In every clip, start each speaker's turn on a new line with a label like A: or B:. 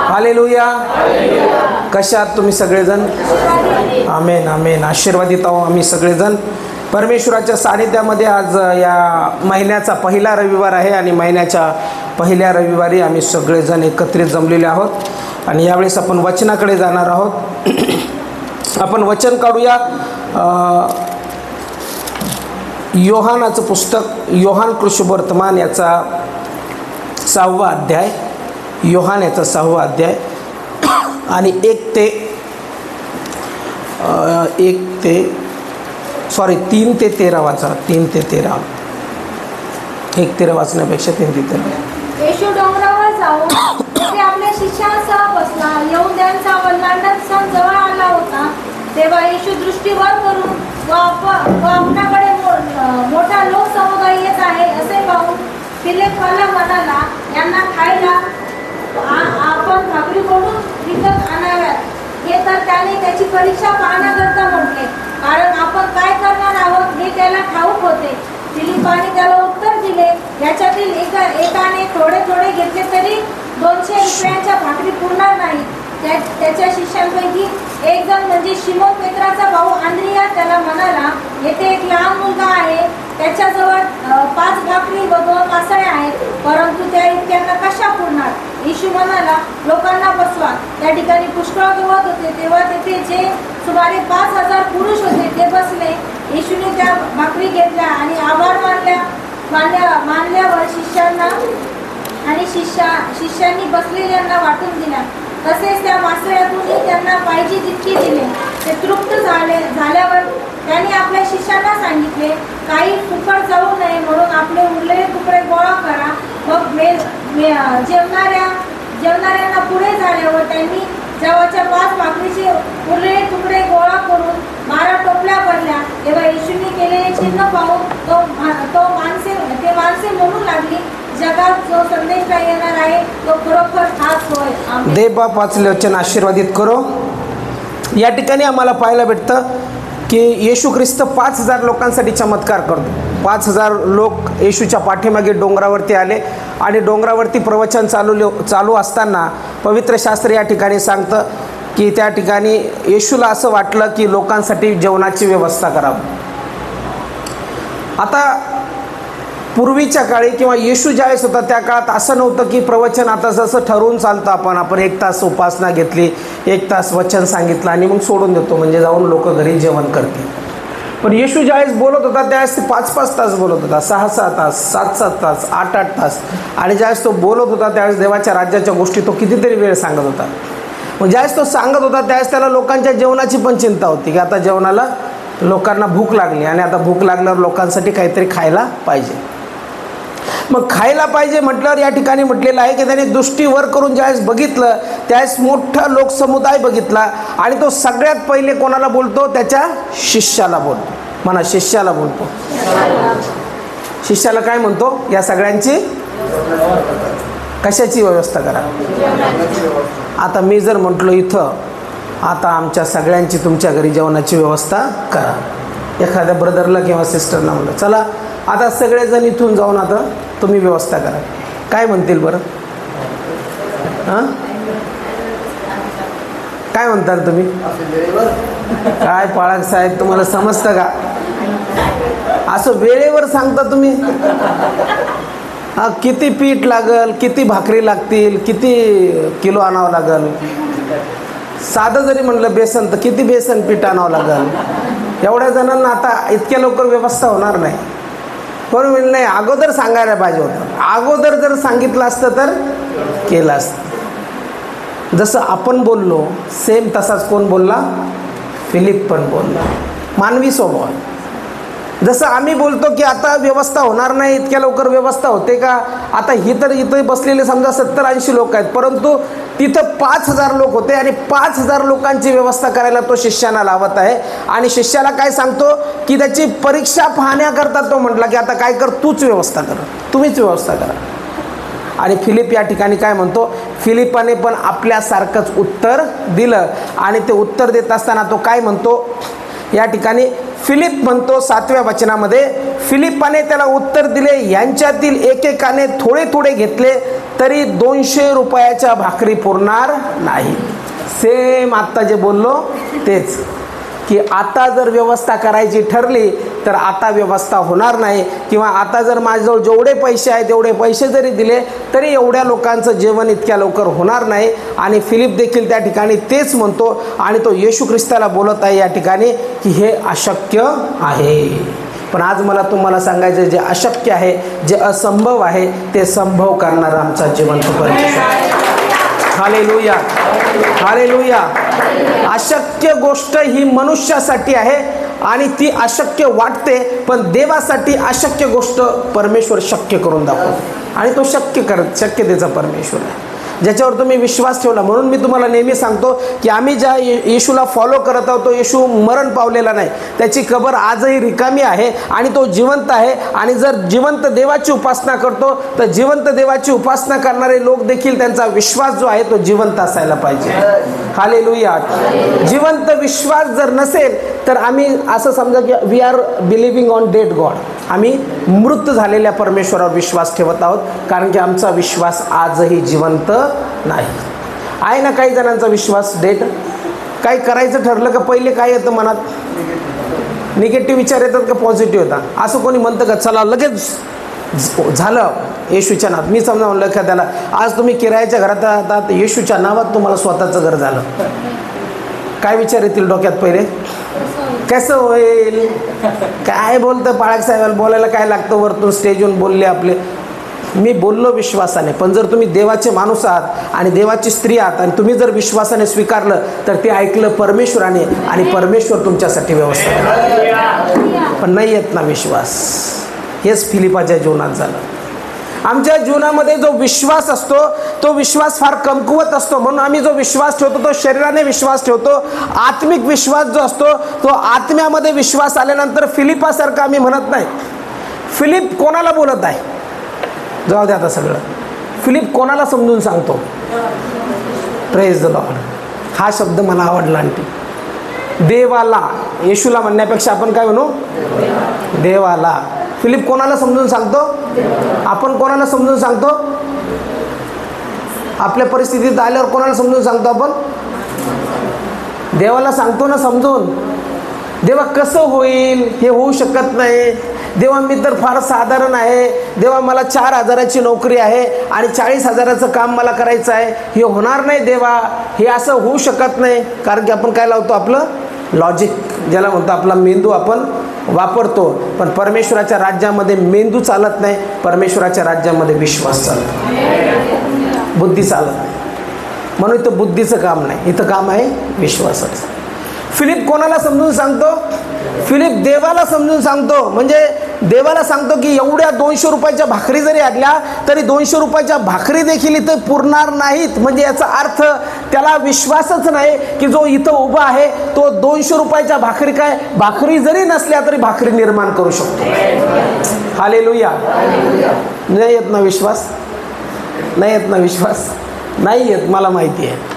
A: Hallelujah. कशा आहात तुम्ही सगळेजण? आमेन आमेन. आशीर्वादित आहो आम्ही सगळेजण परमेश्वराच्या सानिध्यामध्ये. आज या महिन्याचा पहिला रविवार आहे आणि महिन्याच्या पहिल्या रविवारी आम्ही सगळेजण एकत्रित जमलेले आहोत आणि यावेळेस आपण वचनाकडे जाणार आहोत. आपण वचन काढूया. योहानाचं पुस्तक, योहान कृष्णवर्तमान याचा 6वा अध्याय, योहान याचा 6वा अध्याय आणि 3 ते 13 वाचा. 3 ते 13. 1-13 वाचण्यापेक्षा 3 ते 13.
B: येशू डोंगरावर जाऊन तिथे आपल्या शिष्यांसह बसला. यहुद्यांचा वल्हांडण सण जवळ आला होता. तेव्हा येशू दृष्टीवर करून व आपल्याकडे मोठा लोकसमुदाय येत आहे असे पाहून फिलिपला म्हणाला, यांना खायला आपण भाकरी कोठून विकत आणाव्यात? हे तर त्याने त्याची परीक्षा पाहण्याकरता म्हटले, कारण आपण काय करणार आहोत हे त्याला ठाऊक होते. फिलिपाने त्याला उत्तर दिले, याच्यातील एकाने थोडे थोडे घेतले तरी 200 रुपयांच्या भाकरी पुरणार नाही. त्याच्या शिष्यांपैकी एक जण म्हणजे शिमोन पेत्राचा भाऊ आंद्रिया त्याला म्हणाला, येथे एक लहान मुलगा आहे, त्याच्याजवळ 5 भाकरी व 2 मासळे आहेत, परंतु त्या इतक्यांना कशा पुरणार? येशू म्हणाला, लोकांना बसवा. त्या ठिकाणी पुष्कळ गवत होते. तेव्हा तेथे जे सुमारे 5000 पुरुष होते ते बसले. येशूने त्या भाकरी घेतल्या आणि आभार मानल्यावर शिष्यांना आणि शिष्यांनी बसलेल्यांना वाटून दिल्या. तसेच त्या मासळ्यातूनही त्यांना पाहिजे तितके दिले. ते तृप्त झाल्यावर त्यांनी आपल्या शिष्यांना सांगितले, काही फुकट जाऊ नये म्हणून आपले उरलेले तुकडे गोळा करा. मग जेवणाऱ्यांना पुढे झाल्यावर त्यांनी जवळच्या 5 भाकरीचे उरलेले तुकडे गोळा करून 12 टोपल्या भरल्या. तेव्हा येशूने केलेले चिन्ह पाहून ते माणसे म्हणू लागली, जगात जो संदेश येणार आहे तो खरोखर हाच होय.
A: देव बाप वाचले वचन आशीर्वादित करो. या ठिकाणी आम्हाला पाहायला भेटतं की येशू ख्रिस्त 5000 लोकांसाठी चमत्कार करतो. 5000 लोक येशूच्या पाठीमागे डोंगरावरती आले आणि डोंगरावरती प्रवचन चालू असताना पवित्र शास्त्र या ठिकाणी सांगतं की त्या ठिकाणी येशूला असं वाटलं की लोकांसाठी जेवणाची व्यवस्था करावी. आता पूर्वीच्या काळी किंवा येशू ज्यावेळेस होता त्या काळात असं नव्हतं की प्रवचन आता जसं ठरवून चालतं, आपण 1 तास उपासना घेतली, 1 तास वचन सांगितलं आणि मग सोडून देतो, म्हणजे जाऊन लोक घरी जेवण करतील. पण येशू ज्यावेळेस बोलत होता त्यावेळेस ते 5-5 तास बोलत होता, 6-6 तास, 7-7 तास, 8-8 तास. आणि ज्यावेळेस तो बोलत होता त्यावेळेस देवाच्या राज्याच्या गोष्टी तो कितीतरी वेळ सांगत होता. मग ज्यावेळेस तो सांगत होता त्यावेळेस त्याला लोकांच्या जेवणाची पण चिंता होती की आता जेवणाला लोकांना भूक लागली आणि आता भूक लागल्यावर लोकांसाठी काहीतरी खायला पाहिजे. मग खायला पाहिजे म्हटल्यावर या ठिकाणी म्हटलेलं आहे की त्याने दृष्टी वर करून ज्यावेळेस बघितलं त्यावेळेस मोठा लोकसमुदाय बघितला आणि तो सगळ्यात पहिले कोणाला बोलतो? त्याच्या शिष्याला बोलतो. म्हणा, शिष्याला बोलतो. शिष्याला काय म्हणतो? या सगळ्यांची कशाची व्यवस्था करा. आता मी जर म्हटलो इथं आता आमच्या सगळ्यांची तुमच्या घरी जेवणाची व्यवस्था करा, एखाद्या ब्रदरला किंवा सिस्टरला म्हणलं चला आता सगळेजण इथून जाऊन आता तुम्ही व्यवस्था करा, काय म्हणतील बरं? हां, काय म्हणताल तुम्ही? काय पाळक साहेब, तुम्हाला समजतं का? असं वेळेवर सांगता तुम्ही? हां, किती पीठ लागल, किती भाकरी लागतील, किती किलो आणावं लागल? साधं जरी म्हटलं बेसन तर किती बेसन पीठ आणावं लागल? एवढ्या जणांना आता इतक्या लवकर व्यवस्था होणार नाही. बरोबर नाही? अगोदर सांगायला पाहिजे होतं. अगोदर जर सांगितलं असतं तर केलं असतं. जसं आपण बोललो सेम तसाच कोण बोलला? फिलिप पण बोलला. मानवी स्वभाव. जसं आम्ही बोलतो की आता व्यवस्था होणार नाही, इतक्या लवकर व्यवस्था होते का? आता इथं बसलेले समजा 70-80 लोक आहेत, परंतु तिथं 5000 लोक होते आणि 5000 लोकांची व्यवस्था करायला तो शिष्याला लावत आहे. आणि शिष्याला काय सांगतो की त्याची परीक्षा पाहण्याकरता तो म्हटला की आता काय कर, तूच व्यवस्था कर, तुम्हीच व्यवस्था करा. आणि फिलिप या ठिकाणी काय म्हणतो? फिलिपाने पण आपल्यासारखंच उत्तर दिलं आणि ते उत्तर देत असताना तो काय म्हणतो? या ठिकाणी फिलिप म्हणतो 7व्या वचनामध्ये, फिलिपाने त्याला उत्तर दिले, यांच्यातील एकेकाने थोडे थोडे घेतले तरी 200 रुपयाच्या भाकरी पुरणार नाही. सेम आत्ता जे बोललो तेच, की आता जर व्यवस्था करायची ठरली तर आता व्यवस्था होणार नाही, किंवा आता जर माझ्याजवळ जेवढे पैसे आहेत तेवढे पैसे जरी दिले तरी एवढ्या लोकांचं जेवण इतक्या लवकर होणार नाही. आणि फिलिप देखील त्या ठिकाणी तेच म्हणतो, आणि तो येशू ख्रिस्ताला बोलत आहे या ठिकाणी की हे अशक्य आहे. पण आज मला तुम्हाला सांगायचं, जे अशक्य आहे, जे असंभव आहे, ते संभव करणारा आमचा जिवंत परमेश्वर आहे. Hallelujah, hallelujah. अशक्य गोष्ट ही मनुष्यासाठी आहे आणि ती अशक्य वाटते, पण देवासाठी अशक्य गोष्ट परमेश्वर शक्य करून दाखवतो, आणि तो शक्यतेचा परमेश्वर आहे ज्याच्यावर तुम्ही विश्वास ठेवला. म्हणून मी तुम्हाला नेहमी सांगतो की आम्ही ज्या येशूला फॉलो करत आहोत तो येशू मरण पावलेला नाही, त्याची कबर आजही रिकामी आहे आणि तो जिवंत आहे. आणि जर जिवंत देवाची उपासना करतो तर जिवंत देवाची उपासना करणारे लोक देखील त्यांचा विश्वास जो आहे तो जिवंत असायला पाहिजे. हालेलुया. जिवंत विश्वास जर नसेल तर आम्ही असं समजा की we are believing on dead god, आम्ही मृत झालेल्या परमेश्वरावर विश्वास ठेवत आहोत, कारण की आमचा विश्वास आजही जिवंत नाही आहे. ना काही जणांचा विश्वास डेड. काही करायचं ठरलं का पहिले काय येतं मनात? निगेटिव्ह विचार येतात का पॉझिटिव्ह येतात? असं कोणी म्हणतं का चला लगेच झालं येशूच्या नावात? मी समजा म्हणलं का त्याला आज तुम्ही किरायाच्या घरात राहतात, येशूच्या नावात तुम्हाला स्वतःचं घर झालं, काय विचार येतील डोक्यात पहिले? कसं होईल? काय बोलतं बाळक साहेबाला? बोलायला काय लागतं? वरतून स्टेजवरून बोलले आपले. मी बोललो विश्वासाने, पण जर तुम्ही देवाचे माणूस आहात आणि देवाची स्त्री आहात आणि तुम्ही जर विश्वासाने स्वीकारलं तर ते ऐकलं परमेश्वराने, आणि परमेश्वर तुमच्यासाठी व्यवस्था करतो. पण नाही येत ना विश्वास. हेच फिलिपाच्या जीवनात झालं. आमच्या जीवनामध्ये जो विश्वास असतो तो विश्वास फार कमकुवत असतो, म्हणून आम्ही जो विश्वास ठेवतो तो शरीराने विश्वास ठेवतो. आत्मिक विश्वास जो असतो तो आत्म्यामध्ये विश्वास आल्यानंतर फिलिपासारखं आम्ही म्हणत नाही. फिलिप कोणाला बोलत आहे? जाऊ दे आता सगळं. फिलिप कोणाला समजून सांगतो? Praise the Lord. हा शब्द मला आवडला. आणखी देवाला, येशूला म्हणण्यापेक्षा आपण काय म्हणू? देवाला. फिलिप कोणाला समजून सांगतो? आपण कोणाला समजून सांगतो? आपल्या परिस्थितीत आल्यावर कोणाला समजून सांगतो आपण? देवाला सांगतो ना समजून. देवा कसं होईल? हे होऊ शकत नाही. देवा मी तर फार साधारण आहे. देवा मला 4,000ची नोकरी आहे आणि 40,000चं काम मला करायचं आहे. हे होणार नाही देवा, हे असं होऊ शकत नाही. कारण की आपण काय लावतो? आपलं लॉजिक, ज्याला म्हणतो आपला मेंदू आपण वापरतो. पण परमेश्वराच्या राज्यामध्ये मेंदू चालत नाही, परमेश्वराच्या राज्यामध्ये विश्वास चालतो, बुद्धी चालत नाही. म्हणून इथं बुद्धीचं काम नाही, इथं काम आहे विश्वासाचं. फिलिप कोणाला समजून सांगतो? फिलिप देवाला समजून सांगतो. म्हणजे देवाला सांगतो की एवढ्या 200 रुपयाच्या भाकरी जरी आणल्या तरी 200 रुपयाच्या भाकरी देखील इथं पुरणार नाहीत. म्हणजे याचा अर्थ त्याला विश्वासच नाही की जो इथं उभा आहे तो 200 रुपयाच्या भाकरी जरी नसल्या तरी भाकरी निर्माण करू शकतो. हालेलुया. नाही येत ना विश्वास? नाही येत ना विश्वास? नाही येत, मला माहिती आहे.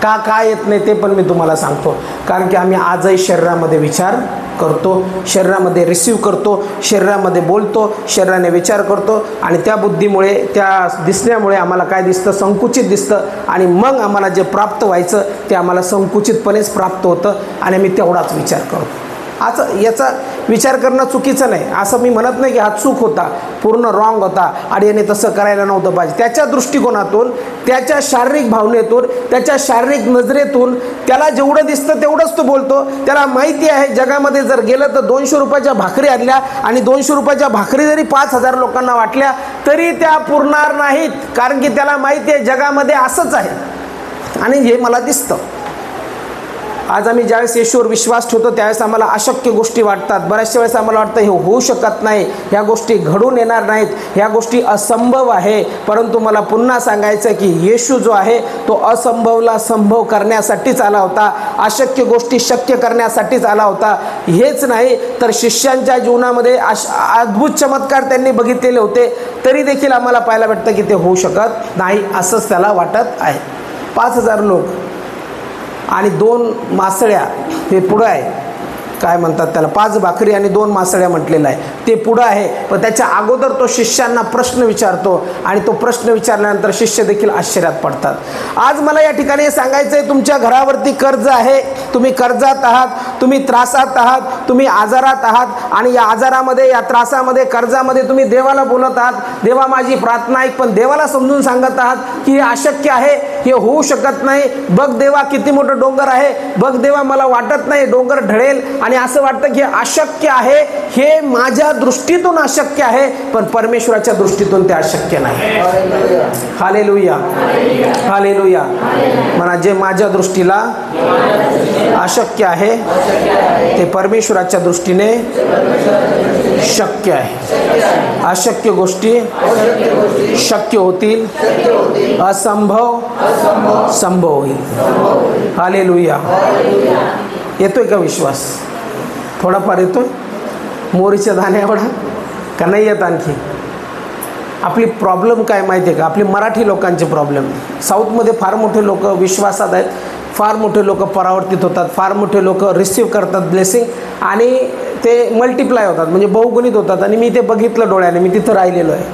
A: का येत नाही ते पण मी तुम्हाला सांगतो. कारण की आम्ही आजही शरीरामध्ये विचार करतो, शरीरामध्ये रिसीव करतो, शरीरामध्ये बोलतो, शरीराने विचार करतो, आणि त्या बुद्धीमुळे, त्या दिसण्यामुळे आम्हाला काय दिसतं? संकुचित दिसतं. आणि मग आम्हाला जे प्राप्त व्हायचं ते आम्हाला संकुचितपणेच प्राप्त होतं आणि आम्ही तेवढाच विचार करतो. असं याचा विचार करणं चुकीचं नाही, असं मी म्हणत नाही की हा चूक होता, पूर्ण रॉंग होता आणि याने तसं करायला नव्हतं पाहिजे. त्याच्या दृष्टिकोनातून, त्याच्या शारीरिक भावनेतून, त्याच्या शारीरिक नजरेतून त्याला जेवढं दिसतं तेवढंच तो बोलतो. त्याला माहिती आहे जगामध्ये जर गेलं तर 200 रुपयाच्या भाकरी आणल्या आणि 200 रुपयाच्या भाकरी जरी 5,000 लोकांना वाटल्या तरी त्या पुरणार नाहीत. कारण की त्याला माहिती आहे जगामध्ये असंच आहे आणि हे मला दिसतं. आज आम्ही ज्यावेळेस येशूवर विश्वास ठेवतो त्यावेळेस आम्हाला अशक्य गोष्टी वाटतात. बऱ्याचशा वेळेस आम्हाला वाटतं हे होऊ शकत नाही, ह्या गोष्टी घडून येणार नाहीत, ह्या गोष्टी असंभव आहे. परंतु मला पुन्हा सांगायचं की येशू जो आहे तो असंभवला संभव करण्यासाठीच आला होता, अशक्य गोष्टी शक्य करण्यासाठीच आला होता. हेच नाही तर शिष्यांच्या जीवनामध्ये अद्भुत चमत्कार त्यांनी बघितलेले होते, तरी देखील आम्हाला पाहायला भेटतं की ते होऊ शकत नाही असंच त्याला वाटत आहे. 5,000 लोक आणि 2 मासळ्या हे पुढं आहे. काय म्हणतात त्याला 5 भाकरी आणि 2 मासळ्या म्हटलेलं आहे, ते पुढं आहे. पण त्याच्या अगोदर तो शिष्यांना प्रश्न विचारतो आणि तो प्रश्न विचारल्यानंतर शिष्य देखील आश्चर्यात पडतात. आज मला या ठिकाणी हे सांगायचं आहे, तुमच्या घरावरती कर्ज आहे, तुम्ही कर्जात आहात, तुम्ही त्रासात आहात, तुम्ही आजारात आहात आणि या आजारामध्ये, या त्रासामध्ये, कर्जामध्ये तुम्ही देवाला बोलत आहात, देवा माझी प्रार्थना ऐक, पण देवाला समजून सांगत आहात की हे अशक्य आहे, हे होऊ शकत नाही. बघ देवा किती मोठं डोंगर आहे, बघ देवा मला वाटत नाही डोंगर ढळेल, आणि असं वाटतं की अशक्य आहे, हे माझ्या दृष्टीतून अशक्य आहे, पण परमेश्वराच्या दृष्टीतून ते अशक्य नाही. Hallelujah, hallelujah. म्हणा, जे माझ्या दृष्टीला अशक्य आहे ते परमेश्वराच्या दृष्टीने शक्य आहे. अशक्य गोष्टी शक्य होतील, असंभव संभव होईल. हालेलुया. येतोय का विश्वास? थोडाफार येतोय? मोरीच्या दाण्या एवढा का नाही येत आणखी? आपली प्रॉब्लेम काय माहिती आहे का? आपली मराठी लोकांचे प्रॉब्लेम. साऊथमध्ये फार मोठे लोक विश्वासात आहेत, फार मोठे लोक परावर्तित होतात, फार मोठे लोक रिसीव्ह करतात ब्लेसिंग आणि ते मल्टिप्लाय होतात, म्हणजे बहुगुणित होतात. आणि मी ते बघितलं डोळ्याने, मी तिथं राहिलेलो आहे.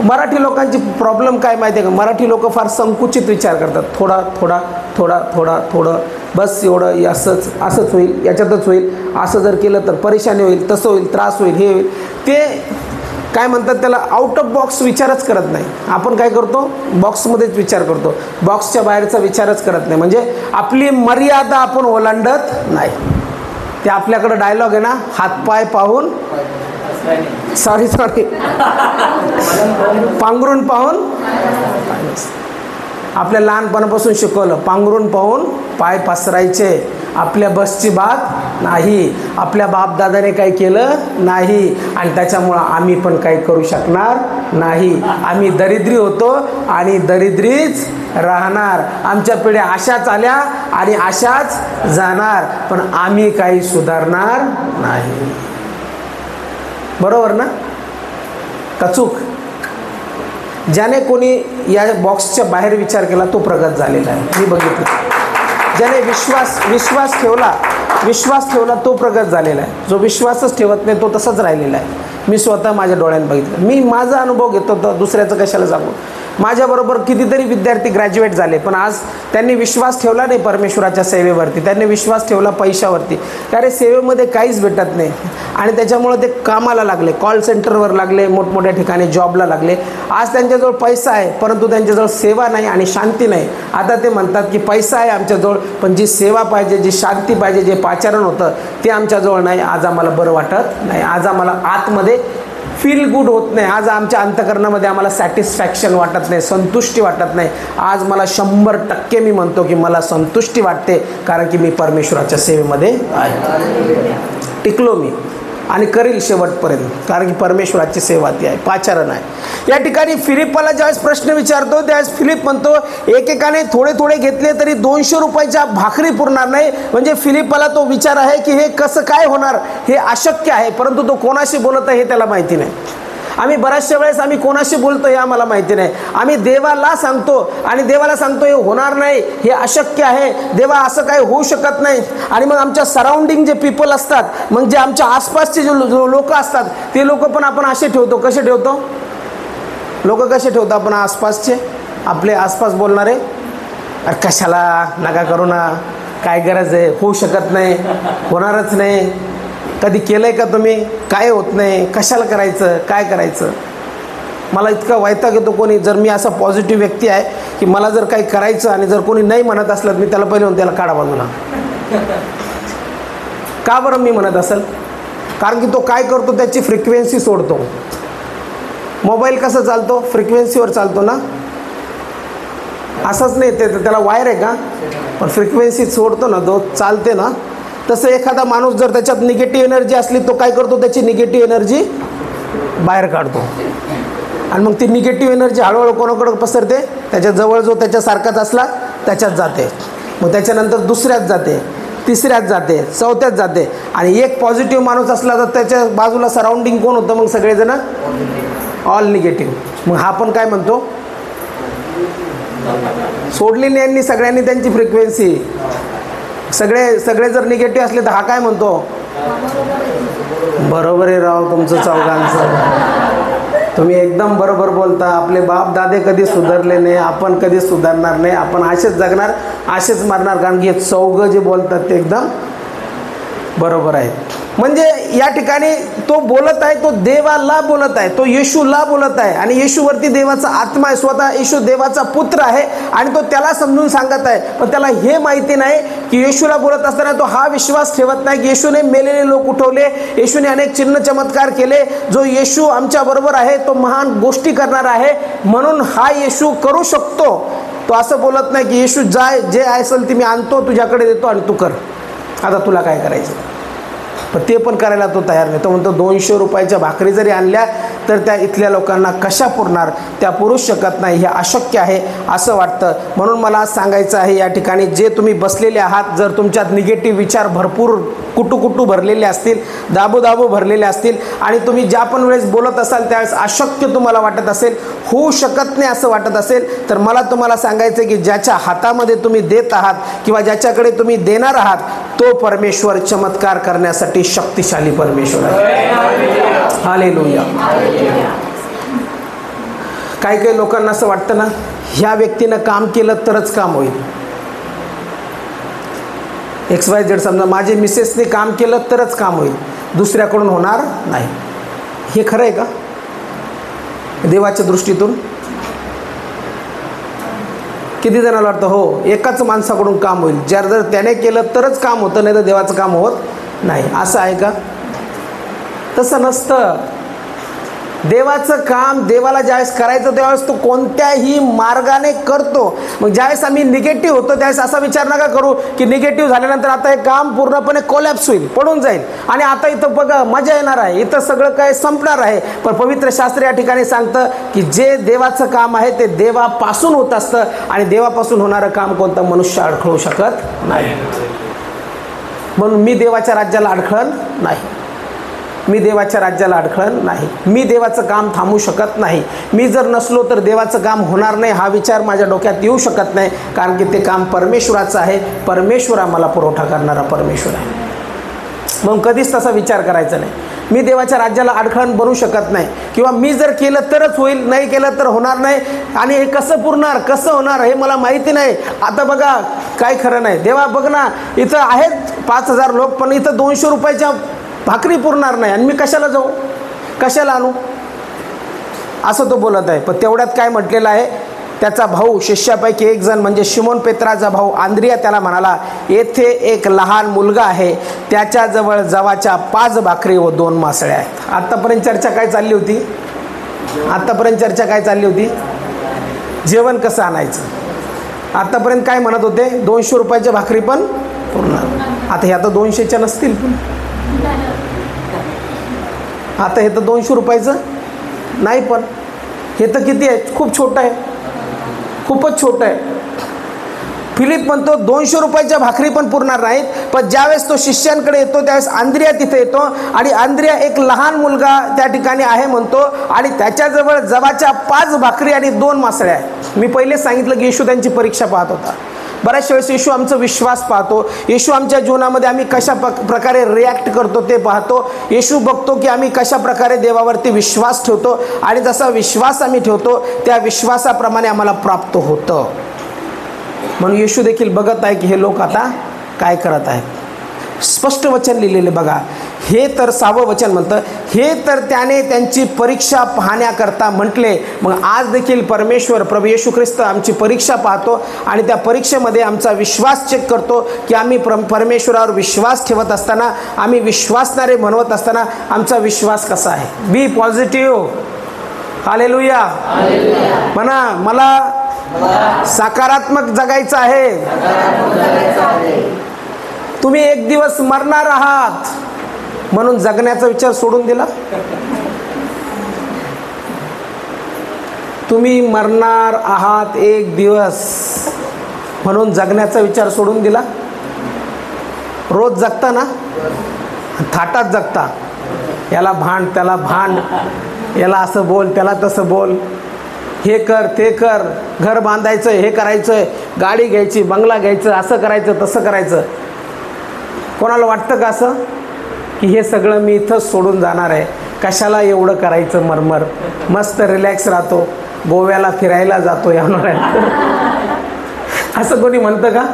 A: मराठी लोकांची प्रॉब्लेम काय माहिती आहे का? मराठी लोक फार संकुचित विचार करतात. थोडा थोडा थोडा थोडा थोडं, बस एवढं, असंच असंच होईल, याच्यातच होईल, असं जर केलं तर परेशानी होईल, तसं होईल, त्रास होईल, हे होईल. ते काय म्हणतात त्याला, आउट ऑफ बॉक्स विचारच करत नाही. आपण काय करतो? बॉक्समध्येच विचार करतो, बॉक्सच्या बाहेरचा विचारच करत नाही. म्हणजे आपली मर्यादा आपण ओलांडत नाही. ते आपल्याकडं डायलॉग आहे ना, हातपाय पाहून, सॉरी पांघरून पाहून. आपल्या लहानपणापासून शिकवलं, पांघरून पाहून पाय पसरायचे. आपल्या बसची बात नाही, आपल्या बापदादाने काही केलं नाही आणि त्याच्यामुळं आम्ही पण काही करू शकणार नाही. आम्ही दरिद्री होतो आणि दरिद्रीच राहणार. आमच्या पिढ्या अशाच आल्या आणि अशाच जाणार, पण आम्ही काही सुधारणार नाही. बरोबर ना? का चूक? ज्याने कोणी या बॉक्सच्या बाहेर विचार केला तो प्रगत झालेला आहे, मी बघितलं. ज्याने विश्वास ठेवला तो प्रगत झालेला आहे. जो विश्वासच ठेवत नाही तो तसाच राहिलेला आहे. मी स्वतः माझ्या डोळ्याने बघितलं. मी माझा अनुभव घेतो, तर दुसऱ्याचं कशाला सांगू. माझ्याबरोबर कितीतरी विद्यार्थी ग्रॅज्युएट झाले, पण आज त्यांनी विश्वास ठेवला नाही परमेश्वराच्या सेवेवरती, त्यांनी विश्वास ठेवला पैशावरती. कारण सेवेमध्ये काहीच भेटत नाही आणि त्याच्यामुळं ते कामाला लागले, कॉल सेंटरवर लागले, मोठमोठ्या ठिकाणी जॉबला लागले. आज त्यांच्याजवळ पैसा आहे, परंतु त्यांच्याजवळ सेवा नाही आणि शांती नाही. आता ते म्हणतात की पैसा आहे आमच्याजवळ, पण जी सेवा पाहिजे, जी शांती पाहिजे, जे पाचारण होतं ते आमच्याजवळ नाही. आज आम्हाला बरं वाटत नाही, आज आम्हाला आतमध्ये फील गुड होत नाही, आज आमच्या अंतःकरणामध्ये आम्हाला सॅटिस्फॅक्शन वाटत नाही, संतुष्टी वाटत नाही. आज मला 100% मी म्हणतो की मला संतुष्टी वाटते, कारण की मी परमेश्वराच्या सेवेमध्ये आहे, टिकलो मी आणि करील शेवटपर्यंत, कारण की परमेश्वराची सेवा ती आहे, पाचारण आहे. या ठिकाणी फिलिपाला ज्यावेळेस प्रश्न विचारतो त्यावेळेस फिलिप म्हणतो एकेकाने थोडे थोडे घेतले तरी 200 रुपयाच्या भाकरी पुरणार नाही. म्हणजे फिलिपाला तो विचार आहे की हे कसं काय होणार, हे अशक्य आहे. परंतु तो कोणाशी बोलत आहे हे त्याला माहिती नाही. आम्ही बऱ्याचशा वेळेस आम्ही कोणाशी बोलतो हे आम्हाला माहिती नाही. आम्ही देवाला सांगतो आणि देवाला सांगतो हे होणार नाही, हे अशक्य आहे, देवा असं काही होऊ शकत नाही. आणि मग आमच्या सराउंडिंग जे पीपल असतात, मग जे आमच्या आसपासचे जे लोक असतात ते लोक पण आपण असे ठेवतो. कसे ठेवतो? लोक कसे ठेवतो आपण आसपासचे? आपले आसपास बोलणारे, अरे कशाला, नका करू ना, काय गरज आहे, होऊ शकत नाही, होणारच नाही, कधी केलं आहे का तुम्ही, काय होत नाही, कशाला करायचं, काय करायचं. मला इतका वैताग येतो कोणी, जर मी असा पॉझिटिव्ह व्यक्ती आहे की मला जर काही करायचं आणि जर कोणी नाही म्हणत असलं, मी त्याला पहिले त्याला काढा बाजूला. का बरं मी म्हणत असेल? कारण की तो काय करतो, त्याची फ्रिक्वेन्सी सोडतो. मोबाईल कसं चालतो? फ्रिक्वेन्सीवर चालतो ना. असंच नाही, ते त्याला वायर आहे का, पण फ्रिक्वेन्सी सोडतो ना, तो चालते ना. तसं एखादा माणूस जर त्याच्यात निगेटिव्ह एनर्जी असली, तो काय करतो, त्याची निगेटिव्ह एनर्जी बाहेर काढतो आणि मग ती निगेटिव्ह एनर्जी हळूहळू कोणाकडे पसरते, त्याच्याजवळ जो त्याच्यासारखाच असला त्याच्यात जाते, मग त्याच्यानंतर दुसऱ्यात जाते, तिसऱ्यात जाते, चौथ्यात जाते. आणि एक पॉझिटिव्ह माणूस असला तर त्याच्या बाजूला सराउंडिंग कोण होतं, मग सगळेजण ऑल निगेटिव्ह. मग हा पण काय म्हणतो, सोडलेली यांनी सगळ्यांनी त्यांची फ्रिक्वेन्सी, सगळे जर निगेटिव्ह असले तर हा काय म्हणतो, बरोबर आहे राव तुमचं चौघांचं. तुम्ही एकदम बरोबर बोलता. आपले बाप दादे कधी सुधारले नाही, आपण कधी सुधारणार नाही, आपण असेच जगणार, असेच मरणार. कारण की हे चौघं जे बोलतात ते एकदम बरोबर आहे. म्हणजे या ठिकाणी तो बोलत आहे, तो देवाला बोलत आहे, तो येशूला बोलत आहे. आणि येशूवरती देवाचा आत्मा आहे, स्वतः येशू देवाचा पुत्र आहे. आणि तो त्याला समजून सांगत आहे. पण त्याला हे माहिती नाही की येशूला बोलत असताना तो हा विश्वास ठेवत नाही की येशूने मेलेले लोक उठवले, येशूने अनेक चिन्ह चमत्कार केले. जो येशू आमच्या बरोबर आहे तो महान गोष्टी करणार आहे, म्हणून हा येशू करू शकतो. तो असं बोलत नाही की येशू जाय, जे असेल ते मी आणतो तुझ्याकडे देतो आणि तू कर, आता तुला काय करायचं. पण ते पण करायला तो तयार नाही. तो म्हणतो 200 रुपयाच्या भाकरी जरी आणल्या तर त्या इथल्या लोकांना कशा पुरणार, त्या पुरू शकत नाही, हे अशक्य आहे असं वाटतं. म्हणून मला सांगायचं आहे या ठिकाणी, जे तुम्ही बसलेले आहात, जर तुमच्यात निगेटिव्ह विचार भरपूर कुटू भरलेले असतील, दाबू भरलेले असतील, आणि तुम्ही ज्या पण वेळेस बोलत असाल त्यावेळेस अशक्य तुम्हाला वाटत असेल, होऊ शकत नाही असं वाटत असेल, तर मला तुम्हाला सांगायचं की ज्याच्या हातामध्ये तुम्ही देत आहात किंवा ज्याच्याकडे तुम्ही देणार आहात तो परमेश्वर चमत्कार करण्यासाठी शक्तिशाली परमेश्वर आहे. हालेलुया. काही लोकांना असं वाटतं ना, ह्या व्यक्तीनं काम केलं तरच काम होईल. XYZ समजा माझे मिसेसने काम केलं तरच काम होईल, दुसऱ्याकडून होणार नाही. हे खरं आहे का देवाच्या दृष्टीतून? किती जणांना वाटतं हो एकाच माणसाकडून काम होईल, जर त्याने केलं तरच काम होतं, नाही तर देवाचं काम होत नाही. असं आहे का? तसं नसतं. देवाचं काम देवाला ज्यावेळेस करायचं त्यावेळेस तो कोणत्याही मार्गाने करतो. मग ज्यावेळेस आम्ही निगेटिव्ह होतो त्यावेळेस असा विचार नका करू की निगेटिव्ह झाल्यानंतर आता हे काम पूर्णपणे कोलॅप्स होईल, पडून जाईल आणि आता इथं बघा मजा येणार आहे, इथं सगळं काय संपणार आहे. पण पवित्र शास्त्र या ठिकाणी सांगतं की जे देवाचं काम आहे ते देवापासून होत असतं आणि देवापासून होणारं काम कोणतं मनुष्य अडखळू शकत नाही. म्हणून मी देवाच्या राज्याला अडखळण नाही, मी देवाच्या राज्याला अडखळण नाही, मी देवाचं काम थांबवू शकत नाही. मी जर नसलो तर देवाचं काम होणार नाही हा विचार माझ्या डोक्यात येऊ शकत नाही, कारण की ते काम परमेश्वराचं आहे. परमेश्वर आम्हाला पुरवठा करणारा परमेश्वर आहे. मग कधीच तसा विचार करायचा नाही. मी देवाच्या राज्याला अडखळण बनू शकत नाही, किंवा मी जर केलं तरच होईल, नाही केलं तर होणार नाही, आणि हे कसं पुरणार, कसं होणार हे मला माहिती नाही. आता बघा काय खरं नाही. देवा बघ ना, इथं आहेत 5000 लोक, पण इथं 200 रुपयाच्या भाकरी पुरणार नाही, आणि मी कशाला जाऊ, कशाला आणू, असं तो बोलत आहे. पण तेवढ्यात काय म्हटलेलं आहे, त्याचा भाऊ शिष्यापैकी एक जण म्हणजे शिमोन पेत्राचा भाऊ आंद्रिया त्याला म्हणाला, येथे एक लहान मुलगा आहे, त्याच्याजवळ जवाच्या 5 भाकरी व 2 मासळ्या आहेत. आत्तापर्यंत चर्चा काय चालली होती? आत्तापर्यंत चर्चा काय चालली होती? जेवण कसं आणायचं. आत्तापर्यंत काय म्हणत होते? 200 रुपयाच्या भाकरी पण पुरणार. आता हे आता 200च्या नसतील, पण आता हे तर 200 रुपयाचं नाही, पण हे तर किती आहे, खूप छोटं आहे, खूपच छोटं आहे. फिलिप म्हणतो 200 रुपयाच्या भाकरी पण पुरणार नाहीत. पण ज्यावेळेस तो शिष्यांकडे येतो त्यावेळेस आंद्रिया तिथे येतो, आणि आंद्रिया एक लहान मुलगा त्या ठिकाणी आहे म्हणतो, आणि त्याच्याजवळ जवाच्या 5 भाकरी आणि 2 मासळ्या आहेत. मी पहिले सांगितलं की येशू त्यांची परीक्षा पाहत होता. बऱ्याचशा वेळेस येशू आमचा विश्वास पाहतो, येशू आमच्या जीवनामध्ये आम्ही कशा प्रकारे रिॲक्ट करतो ते पाहतो. येशू बघतो की आम्ही कशा प्रकारे देवावरती विश्वास ठेवतो, आणि जसा विश्वास आम्ही ठेवतो त्या विश्वासाप्रमाणे आम्हाला प्राप्त होतं. म्हणून येशू देखील बघत आहे की हे लोक आता काय करत आहेत. स्पष्ट वचन लिहिलेले बघा. हे तर 6वं वचन म्हणतं, हे तर त्याने त्यांची परीक्षा पाहण्याकरता म्हटले. मग आज देखील परमेश्वर प्रभू येशू ख्रिस्त आमची परीक्षा पाहतो, आणि त्या परीक्षेमध्ये आमचा विश्वास चेक करतो की आम्ही परमेश्वरावर विश्वास ठेवत असताना, आम्ही विश्वासणारे म्हणवत असताना आमचा विश्वास कसा आहे. बी पॉझिटिव्ह. हालेलुया. म्हणा, मला सकारात्मक जगायचं आहे. तुम्ही एक दिवस मरणार आहात म्हणून जगण्याचा विचार सोडून दिला. तुम्ही मरणार आहात एक दिवस म्हणून जगण्याचा विचार सोडून दिला. रोज जगता ना, थाटात जगता, याला भांड त्याला भांड, याला असं बोल त्याला तसं बोल, हे कर ते कर, घर बांधायचं, हे करायचं, गाडी घ्यायची, बंगला घ्यायचं, असं करायचं तसं करायचं. कोणाला वाटतं का असं? की हे सगळं मी इथंच सोडून जाणार आहे, कशाला एवढं करायचं मरमर, मस्त रिलॅक्स राहतो, गोव्याला फिरायला जातो यावर असं कोणी म्हणतं का?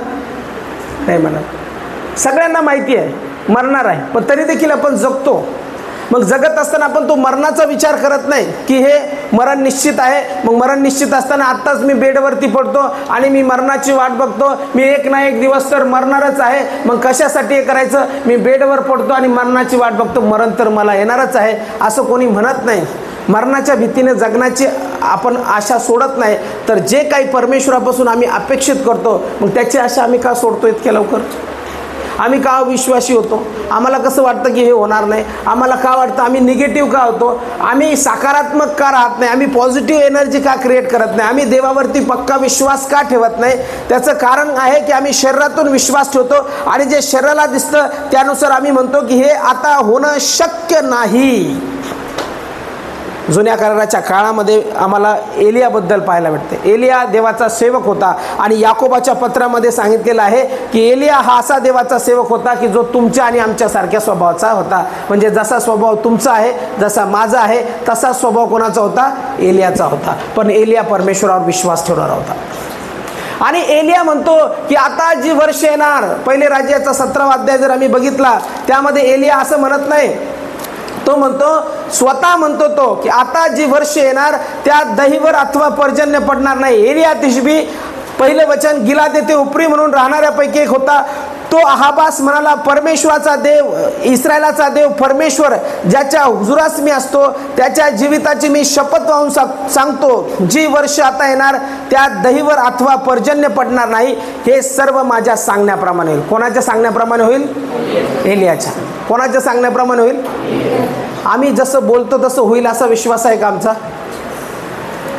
A: नाही म्हणत. सगळ्यांना माहिती आहे मरणार आहे, पण तरी देखील आपण जगतो. मग जगत असताना आपण तो मरणाचा विचार करत नाही की हे मरण निश्चित आहे. मग मरण निश्चित असताना आत्ताच मी बेडवरती पडतो आणि मी मरणाची वाट बघतो, मी एक ना एक दिवस तर मरणारच आहे, मग कशासाठी हे करायचं, मी बेडवर पडतो आणि मरणाची वाट बघतो, मरण तर मला येणारच आहे, असं कोणी म्हणत नाही. मरणाच्या भीतीने जगण्याची आपण आशा सोडत नाही, तर जे काही परमेश्वरापासून आम्ही अपेक्षित करतो मग त्याची आशा आम्ही का सोडतो इतक्या लवकर? आम्ही का अविश्वासी होतो? आम्हाला कसं वाटतं की हे होणार नाही? आम्हाला का वाटतं? आम्ही निगेटिव्ह का होतो? आम्ही सकारात्मक का राहत नाही? आम्ही पॉझिटिव्ह एनर्जी का क्रिएट करत नाही? आम्ही देवावरती पक्का विश्वास का ठेवत नाही? त्याचं कारण आहे की आम्ही शरीरातून विश्वास ठेवतो आणि जे शरीराला दिसतं त्यानुसार आम्ही म्हणतो की हे आता होणं शक्य नाही. जुन्या कराराच्या काळामध्ये आम्हाला एलियाबद्दल पाहायला भेटते. एलिया देवाचा सेवक होता आणि याकोबाच्या पत्रामध्ये सांगितलेलं आहे की एलिया हा असा देवाचा सेवक होता की जो तुमच्या आणि आमच्यासारख्या स्वभावाचा होता. म्हणजे जसा स्वभाव तुमचा आहे, जसा माझा आहे, तसा स्वभाव कोणाचा होता? एलियाचा होता. पण एलिया परमेश्वरावर विश्वास ठेवणारा होता. आणि एलिया म्हणतो की आता जी वर्ष येणार, पहिले राज्याचा 17वा अध्याय जर आम्ही बघितला त्यामध्ये एलिया असं म्हणत नाही, तो म्हणतो, स्वतः म्हणतो तो की आता जी वर्ष येणार त्यात दहीवर अथवा पर्जन्य पडणार नाही. एलिया तिशबी पहिलं वचन गिलाद येथे उपरी म्हणून राहणाऱ्यापैकी एक होता. तो अहाबास म्हणाला, परमेश्वराचा देव, इस्रायलाचा देव परमेश्वर ज्याच्या हुजुरास मी असतो त्याच्या जीविताची मी शपथ वाहून सांगतो, जी वर्ष आता येणार त्यात दहीवर अथवा पर्जन्य पडणार नाही. हे सर्व माझ्या सांगण्याप्रमाणे होईल. कोणाच्या सांगण्याप्रमाणे होईल? एलियाच्या. कोणाच्या सांगण्याप्रमाणे होईल? आम्ही जसं बोलतो तसं होईल असा विश्वास आहे का आमचा?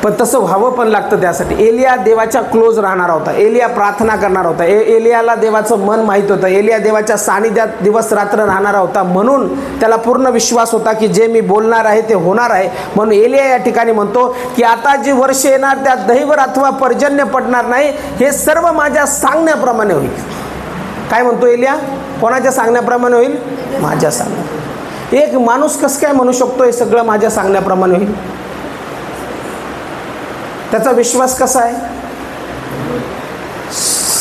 A: पण तसं व्हावं पण लागतं. त्यासाठी एलिया देवाच्या क्लोज राहणार होता. एलिया प्रार्थना करणार होता. एलियाला देवाचं मन माहीत होतं. एलिया देवाच्या सानिध्यात दिवस रात्र राहणारा होता, म्हणून त्याला पूर्ण विश्वास होता की जे मी बोलणार आहे ते होणार आहे. म्हणून एलिया या ठिकाणी म्हणतो की आता जी वर्ष येणार त्यात दहीवर अथवा पर्जन्य पडणार नाही, हे सर्व माझ्या सांगण्याप्रमाणे होईल. काय म्हणतो एलिया? कोणाच्या सांगण्याप्रमाणे होईल? माझ्या सांगण्या. एक माणूस कसं काय म्हणू शकतो हे सगळं माझ्या सांगण्याप्रमाणे होईल? त्याचा विश्वास कसा आहे?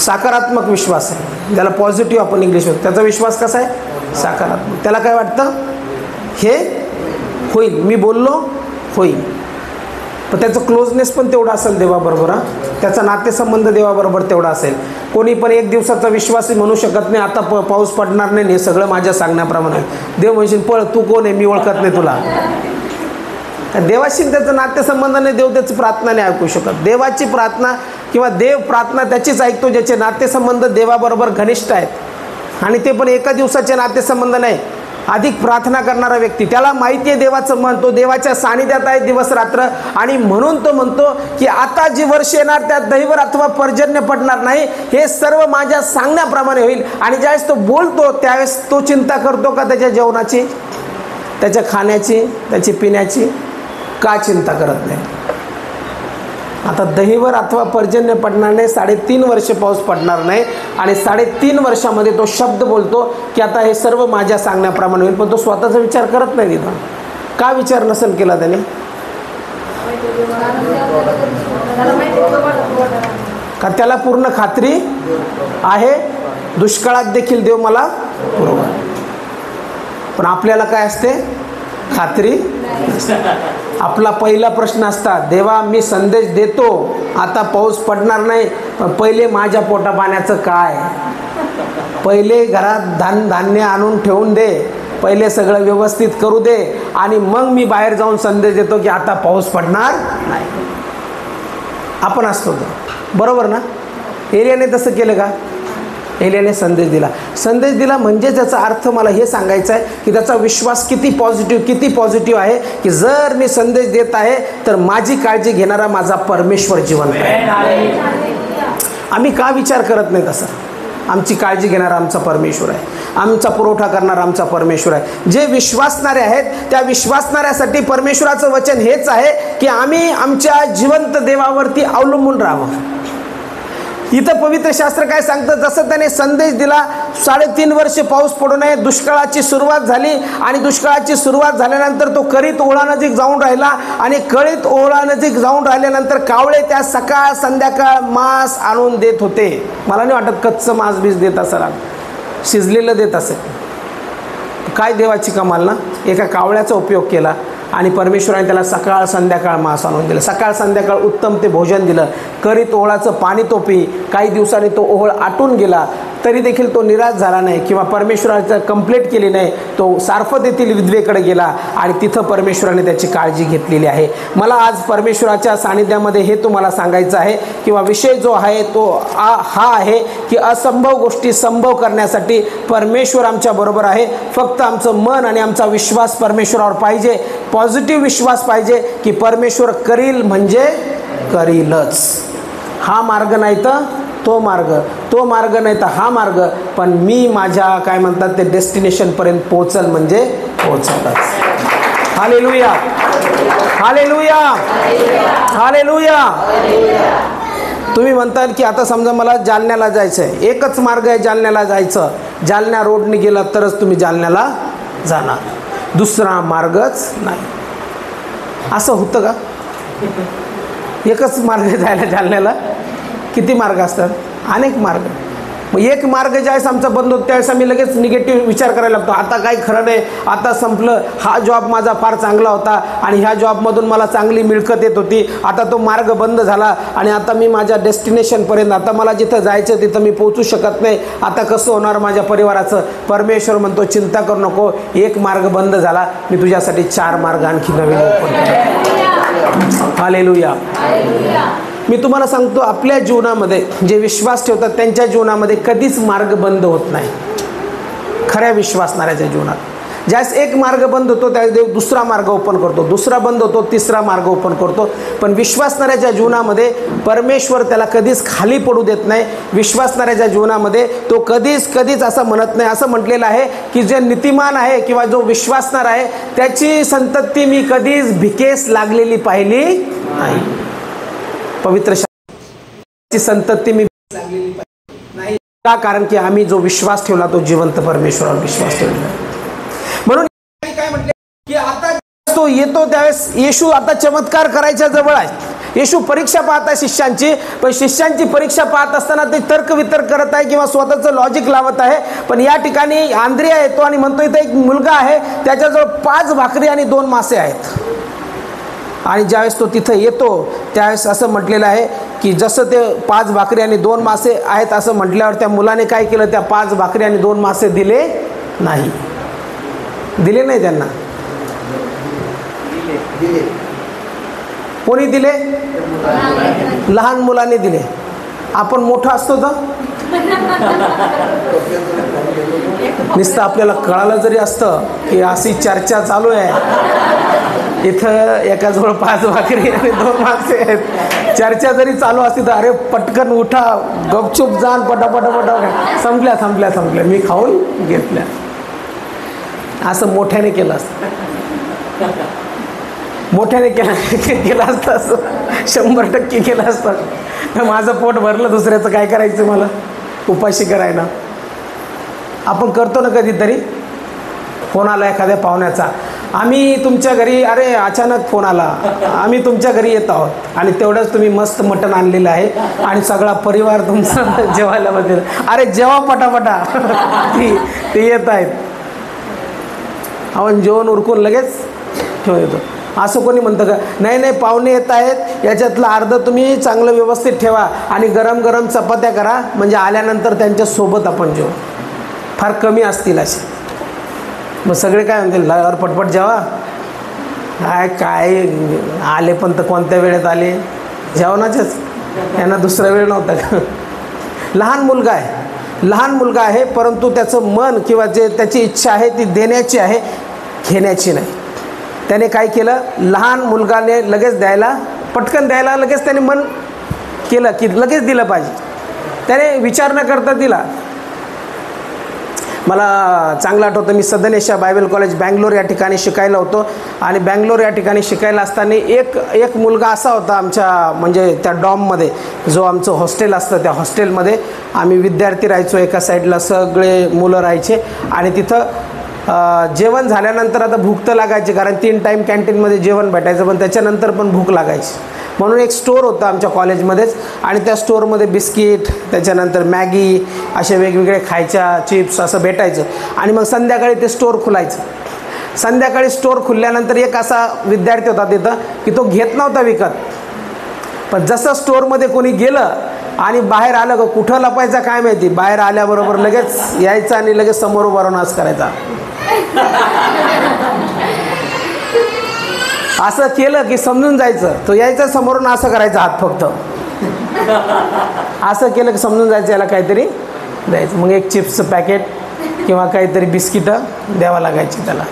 A: सकारात्मक विश्वास आहे, ज्याला पॉझिटिव्ह आपण इंग्लिश होतो. त्याचा विश्वास कसा आहे? सकारात्मक. त्याला काय वाटतं? हे होईल, मी बोललो होईल. पण त्याचं क्लोजनेस पण तेवढा असेल देवाबरोबर. त्याचा नातेसंबंध देवाबरोबर तेवढा असेल. कोणी पण एक दिवसाचा विश्वासही म्हणू शकत नाही आता पाऊस पडणार नाही, हे सगळं माझ्या सांगण्याप्रमाणे. देव म्हणशील पळ, तू कोण आहे, मी ओळखत नाही तुला. देवाशी त्याचं नातेसंबंध नाही, देव त्याची प्रार्थना नाही ऐकू शकत. देवाची प्रार्थना किंवा देव प्रार्थना त्याचीच ऐकतो ज्याचे नातेसंबंध देवाबरोबर घनिष्ठ आहेत. आणि ते पण एका दिवसाचे नातेसंबंध नाही, अधिक प्रार्थना करणारा व्यक्ती. त्याला माहिती आहे देवाचं मन, तो देवाच्या सानिध्यात आहे दिवस रात्र. आणि म्हणून तो म्हणतो की आता जी वर्ष येणार त्यात दहीवर अथवा पर्जन्य पडणार नाही, हे सर्व माझ्या सांगण्याप्रमाणे होईल. आणि ज्यावेळेस तो बोलतो त्यावेळेस तो चिंता करतो का त्याच्या जेवणाची, त्याच्या खाण्याची, त्याची पिण्याची? का चिंता करत नाही? आता दहीवर अथवा पर्जन्य पडणार नाही, 3.5 वर्ष पाऊस पडणार नाही. आणि 3.5 वर्षामध्ये तो शब्द बोलतो की आता हे सर्व माझ्या सांगण्याप्रमाणे होईल. पण तो स्वतःचा विचार करत नाही तिथं. का विचार नसेल केला त्याने? का त्याला पूर्ण खात्री आहे दुष्काळात देखील देव मला पुरवणार. पण आपल्याला काय असते? खात्री. आपला पहिला प्रश्न असता, देवा मी संदेश देतो आता पाऊस पडणार नाही, पण पहिले माझ्या पोटापाण्याचं काय? पहिले घरात धान्य आणून ठेवून दे, पहिले सगळं व्यवस्थित करू दे, आणि मग मी बाहेर जाऊन संदेश देतो की आता पाऊस पडणार नाही. आपण असतो बरोबर ना? एलियाने तसं केलं का? एलियाने संदेश दिला म्हणजे त्याचा अर्थ मला हे सांगायचं आहे की त्याचा विश्वास किती पॉझिटिव्ह आहे की जर मी संदेश देत आहे तर माझी काळजी घेणारा माझा परमेश्वर जिवंत आहे. आम्ही का विचार करत नाही तसा? आमची काळजी घेणारा आमचा परमेश्वर आहे, आमचा पुरवठा करणारा आमचा परमेश्वर आहे. जे विश्वासणारे आहेत त्या विश्वासणाऱ्यासाठी परमेश्वराचं वचन हेच आहे की आम्ही आमच्या जिवंत देवावरती अवलंबून राहावं. इथं पवित्र शास्त्र काय सांगतं, जसं त्याने संदेश दिला 3.5 वर्ष पाऊस पडू नये, दुष्काळाची सुरुवात झाली आणि दुष्काळाची सुरुवात झाल्यानंतर तो करीत ओळानजीक जाऊन राहिला आणि करीत ओळानजीक जाऊन राहिल्यानंतर कावळे त्या सकाळ संध्याकाळ मांस आणून देत होते. मला नाही वाटत कच्चं मांस बीज देत असेल, शिजलेलं देत असेल. काय देवाची कमाल ना. एका कावळ्याचा उपयोग केला आणि परमेश्वराने त्याला सकाळ संध्याकाळ मांस आणून दिलं, सकाळ संध्याकाळ उत्तम ते भोजन दिलं. करीत ओळाचं पाणी तो पी. काही दिवसांनी तो ओहळ आटून गेला तरी देखील तो निराश झाला नाही किंवा परमेश्वराचं कंप्लेंट केली नाही. तो सारफत येथील विधवेकडे गेला आणि तिथं परमेश्वराने त्याची काळजी घेतलेली आहे. मला आज परमेश्वराच्या सानिध्यामध्ये हे तुम्हाला सांगायचं आहे किंवा विषय जो आहे तो हा आहे की असंभव गोष्टी संभव करण्यासाठी परमेश्वर आमच्या बरोबर आहे. फक्त आमचं मन आणि आमचा विश्वास परमेश्वरावर पाहिजे, पॉझिटिव्ह विश्वास पाहिजे की परमेश्वर करील म्हणजे करीलच. हा मार्ग नाही तर तो मार्ग, तो मार्ग नाही तर हा मार्ग, पण मी माझ्या काय म्हणतात ते डेस्टिनेशनपर्यंत पोहोचल म्हणजे पोहोचतच. Hallelujah, hallelujah, hallelujah. तुम्ही म्हणताल की आता समजा मला जालन्याला जायचं आहे, एकच मार्ग आहे जालन्याला जायचं, जालन्या रोडने गेला तरच तुम्ही जालन्याला जाणार, दुसरा मार्गच नाही. असं होतं का? एकच मार्ग आहे जायला जालन्याला? किती मार्ग असतात? अनेक मार्ग. मग एक मार्ग ज्यावेळेस आमचा बंद होतो त्यावेळेस आम्ही लगेच निगेटिव्ह विचार करायला लागतो. आता काही खरं नाही, आता संपलं, हा जॉब माझा फार चांगला होता आणि ह्या जॉबमधून मला चांगली मिळकत येत होती, आता तो मार्ग बंद झाला आणि आता मी माझ्या डेस्टिनेशनपर्यंत, आता मला जिथं जायचं तिथं मी पोहोचू शकत नाही, आता कसं होणार माझ्या परिवाराचं? परमेश्वर म्हणतो चिंता करू नको, एक मार्ग बंद झाला, मी तुझ्यासाठी 4 मार्ग आणखी नवीन ओपन करतो. हालेलुया. मी तुम्हाला सांगतो आपल्या जीवनामध्ये जे विश्वास ठेवतात त्यांच्या जीवनामध्ये कधीच मार्ग बंद होत नाही. खऱ्या विश्वासणाऱ्याच्या जीवनात ज्यावेळेस एक मार्ग बंद होतो त्यावेळेस देव दुसरा मार्ग ओपन करतो, दुसरा बंद होतो तिसरा मार्ग ओपन करतो. पण विश्वासणाऱ्याच्या जीवनामध्ये परमेश्वर त्याला कधीच खाली पडू देत नाही. विश्वासणाऱ्याच्या जीवनामध्ये तो कधीच असं म्हणत नाही. असं म्हटलेलं आहे की जे नीतिमान आहे किंवा जो विश्वासणार आहे त्याची संतती मी कधीच भिकेस लागलेली पाहिली नाही. पवित्र शास्त्राची संतती मी लागलेली नाही का? कारण की आम्ही जो विश्वास ठेवला तो जिवंत परमेश्वरावर विश्वास ठेवला. म्हणून काय म्हटले की आता तो येतो त्यावेळेस येशू आता चमत्कार करायच्या जवळ आहे. येशू परीक्षा पाहत आहे शिष्यांची, पण शिष्यांची परीक्षा पाहत असताना ते तर्क वितर्क करत आहे किंवा स्वतःचं लॉजिक लावत आहे. पण या ठिकाणी आंद्रिया येतो आणि म्हणतो इथं एक मुलगा आहे त्याच्याजवळ 5 भाकरी आणि 2 मासे आहेत. आणि ज्यावेळेस तो तिथं येतो त्यावेळेस असं म्हटलेलं आहे की जसं ते 5 भाकरी आणि 2 मासे आहेत असं म्हटल्यावर त्या मुलाने काय केलं, त्या 5 भाकरी आणि 2 मासे दिले नाही. दिले नाही त्यांना. कोणी दिले? लहान मुलाने दिले. आपण मोठं असतो तर नुसतं आपल्याला कळालं जरी असतं की अशी चर्चा चालू आहे, इथं एकाजवळ 5 भाकरी आणि 2 मासे आहेत, चर्चा जरी चालू असती तर अरे पटकन उठा, गपचूप जाण, पटापटा संपल्या मी खाऊन घेतल्या, असं मोठ्याने केलं असतं. मोठ्याने केलं असतं, असं 100% केलं असतं. माझं पोट भरलं, दुसऱ्याचं काय करायचं मला? उपाशी करायला. आपण करतो ना कधीतरी. फोन आला एखाद्या पाहुण्याचा, आम्ही तुमच्या घरी, अरे अचानक फोन आला, आम्ही तुमच्या घरी येत आहोत आणि तेवढंच तुम्ही मस्त मटण आणलेलं आहे आणि सगळा परिवार तुमचा जेवायला बसलेला, अरे जेवा पटापटा. ते येत आहेत, आपण जेवण उरकून लगेच ठेवून येतो. असं कोणी म्हणतं का? नाही पाहुणे येत आहेत, याच्यातलं अर्ध तुम्ही चांगलं व्यवस्थित ठेवा आणि गरम गरम चपात्या करा, म्हणजे आल्यानंतर त्यांच्यासोबत आपण जेवू. फार कमी असतील असे. मग सगळे काय म्हणतील, अरे पटपट जेवा. काय आले पण तर कोणत्या वेळेत आले? जेवणाचेच, यांना दुसरा वेळ नव्हता का? लहान मुलगा आहे, परंतु त्याचं मन किंवा जे त्याची इच्छा आहे ती देण्याची आहे, घेण्याची नाही. त्याने काय केलं, लहान मुलगाने लगेच द्यायला, पटकन द्यायला लगेच त्याने मन केलं की लगेच दिलं पाहिजे. त्याने विचार न करता दिला. मला चांगलं आठवतं, मी सदनेशा बायबल कॉलेज बँगलोर या ठिकाणी शिकायला होतो. आणि बँगलोर या ठिकाणी शिकायला असताना एक मुलगा असा होता आमच्या म्हणजे त्या डॉममध्ये, जो आमचं हॉस्टेल असतं त्या हॉस्टेलमध्ये आम्ही विद्यार्थी राहायचो. एका साईडला सगळे मुलं राहायचे आणि तिथं जेवण झाल्यानंतर आता भूक तर लागायची, कारण 3 टाईम कॅन्टीनमध्ये जेवण भेटायचं, पण त्याच्यानंतर पण भूक लागायची. म्हणून एक स्टोअर होतं आमच्या कॉलेजमध्येच आणि त्या स्टोअरमध्ये बिस्किट, त्याच्यानंतर मॅगी, असे वेगवेगळे खायच्या चिप्स असं भेटायचं. आणि मग संध्याकाळी ते स्टोअर खुलायचं. संध्याकाळी स्टोअर खुलल्यानंतर एक असा विद्यार्थी होता तिथं की तो घेत नव्हता विकत, पण जसं स्टोअरमध्ये कोणी गेलं आणि बाहेर आलं का कुठं लपायचं काय माहिती, बाहेर आल्याबरोबर लगेच यायचं आणि लगेच समोर उभा राहून नाच करायचा. असं केलं की समजून जायचं, तो यायचा समोरून असं करायचा हात फक्त, असं केलं की समजून जायचं याला काहीतरी द्यायचं. मग एक चिप्सचं पॅकेट किंवा काहीतरी बिस्किटं द्यावं लागायची त्याला.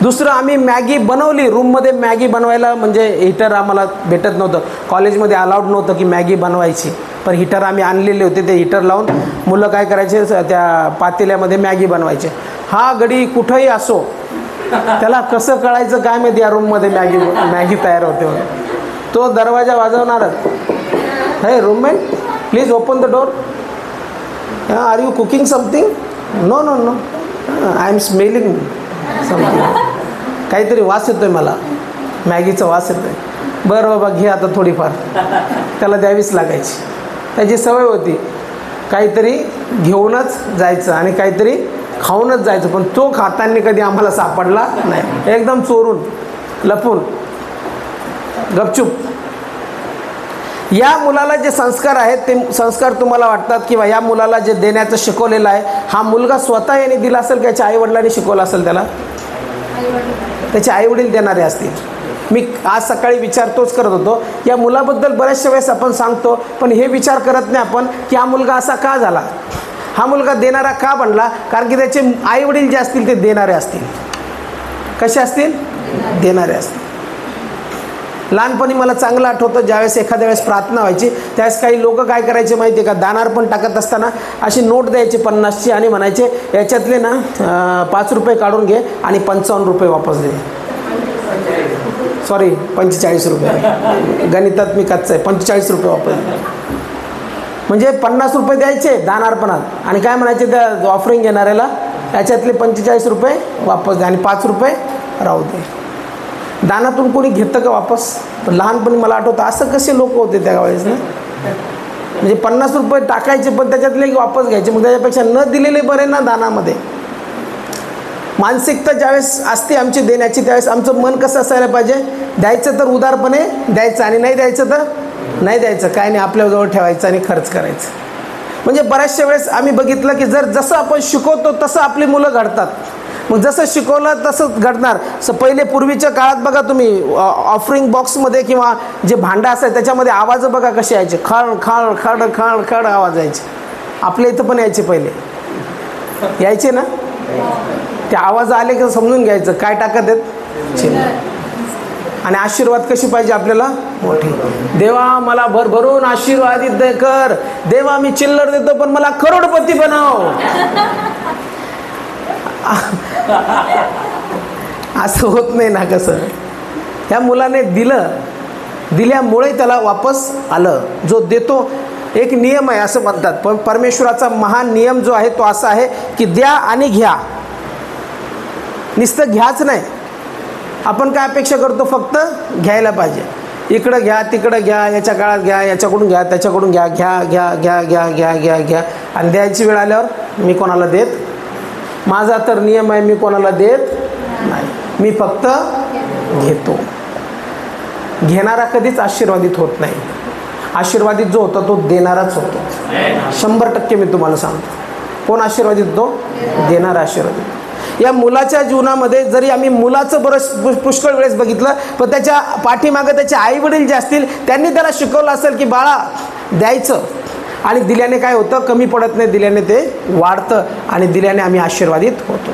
A: दुसरं, आम्ही मॅगी बनवली रूममध्ये. मॅगी बनवायला म्हणजे हीटर आम्हाला भेटत नव्हतं, कॉलेजमध्ये अलाउड नव्हतं की मॅगी बनवायची, पण हीटर आम्ही आणलेले होते. ते हीटर लावून मुलं काय करायचे, त्या पातेल्यामध्ये मॅगी बनवायचे. हा गडी कुठंही असो, त्याला कसं कळायचं काय माहिती या रूममध्ये मॅगी तयार होते म्हणून. तो दरवाजा वाजवणारच, हे roommate please open the door, are you cooking something, no no no I am smelling something, काहीतरी वास येतोय मला, मॅगीचा वास येतोय. बरं बाबा घे आता थोडीफार, त्याला द्यावीच लागायची. त्याची सवय होती काहीतरी घेऊनच जायचं आणि काहीतरी खाऊनच जायचं, पण तो खाताना कधी आम्हाला सापडला नाही, एकदम चोरून लपून गपचूप. या मुलाला जे संस्कार आहेत ते संस्कार तुम्हाला वाटतात किंवा या मुलाला जे देण्याचं शिकवलेलं आहे, हा मुलगा स्वतः याने दिला असेल की याच्या आईवडिलांनी शिकवलं असेल त्याला, त्याचे आईवडील देणारे असतील. मी आज सकाळी विचार तोच करत होतो, या मुलाबद्दल बऱ्याचशा वेळेस आपण सांगतो पण हे विचार करत नाही आपण की हा मुलगा असा का झाला, हा मुलगा देणारा का बनला. कारण की त्याचे आईवडील जे असतील ते देणारे असतील. कसे असतील, देणारे असतील. लहानपणी मला चांगलं आठवतं, ज्यावेळेस एखाद्या वेळेस प्रार्थना व्हायची त्यावेळेस काही लोक काय करायचे माहिती आहे का, दानार्पण टाकत असताना अशी नोट द्यायची 50ची आणि म्हणायचे याच्यातले ना 5 रुपये काढून घे आणि 55 रुपये वापस दे. सॉरी 45 रुपये, गणितात मी कच्चा आहे, 45 रुपये वापस. म्हणजे 50 रुपये द्यायचे दानार्पणात आणि काय म्हणायचे त्या ऑफरिंग घेणाऱ्याला, त्याच्यातले 45 रुपये वापस दे आणि 5 रुपये राहू दे. दानातून कोणी घेतं का वापस. पण लहानपणी मला आठवतं असं कसे लोक होते त्या वेळेस ना, म्हणजे 50 रुपये टाकायचे पण त्याच्यातले वापस घ्यायचे. मग त्याच्यापेक्षा न दिलेले बरे ना दानामध्ये. मानसिकता ज्यावेळेस असते आमची देण्याची, त्यावेळेस आमचं मन कसं असायला पाहिजे, द्यायचं तर उदारपणे द्यायचं आणि नाही द्यायचं तर नाही द्यायचं, काय नाही आपल्याजवळ ठेवायचं आणि खर्च करायचं. म्हणजे बऱ्याचशा वेळेस आम्ही बघितलं की जसं आपण शिकवतो तसं आपली मुलं घडतात. मग जसं शिकवलं तसंच घडणार. पहिले पूर्वीच्या काळात बघा तुम्ही ऑफरिंग बॉक्समध्ये किंवा जे भांडं असायचं त्याच्यामध्ये आवाज बघा कसे यायचे, खळ खळ खड खड खड आवाज यायचे. आपल्या इथं पण यायचे, पहिले यायचे ना, ते आवाज आले की समजून घ्यायचं काय टाकत आहेत. आणि आशीर्वाद कशी पाहिजे आपल्याला, मोठी. देवा मला भरभरून आशीर्वादित कर, देवा मी चिल्लर देतो पण मला करोडपती बनव. असं होत नाही ना. कसं ह्या मुलाने दिल्यामुळे त्याला वापस आलं. जो देतो, एक नियम आहे असं म्हणतात, पण परमेश्वराचा महान नियम जो आहे तो असा आहे की द्या आणि घ्या, नुसतं घ्याच नाही. आपण काय अपेक्षा करतो, फक्त घ्यायला पाहिजे. इकडं घ्या तिकडं घ्या, याच्या काळात घ्या, याच्याकडून घ्या त्याच्याकडून घ्या, घ्या घ्या घ्या घ्या घ्या घ्या घ्या. आणि द्यायची वेळ आल्यावर मी कोणाला देत, माझा तर नियम आहे मी कोणाला देत नाही, मी फक्त घेतो. घेणारा कधीच आशीर्वादित होत नाही. आशीर्वादित जो होता तो देणाराच होतो. 100% मी तुम्हाला सांगतो. कोण आशीर्वादित होतो, देणारा आशीर्वादित. या मुलाच्या जीवनामध्ये जरी आम्ही मुलाचं बरंच पुष्कळ वेळेस बघितलं, पण त्याच्या पाठीमागं त्याचे आईवडील जे असतील त्यांनी त्याला शिकवलं असेल की बाळा द्यायचं, आणि दिल्याने काय होतं, कमी पडत नाही, दिल्याने ते वाढतं आणि दिल्याने आम्ही आशीर्वादित होतो.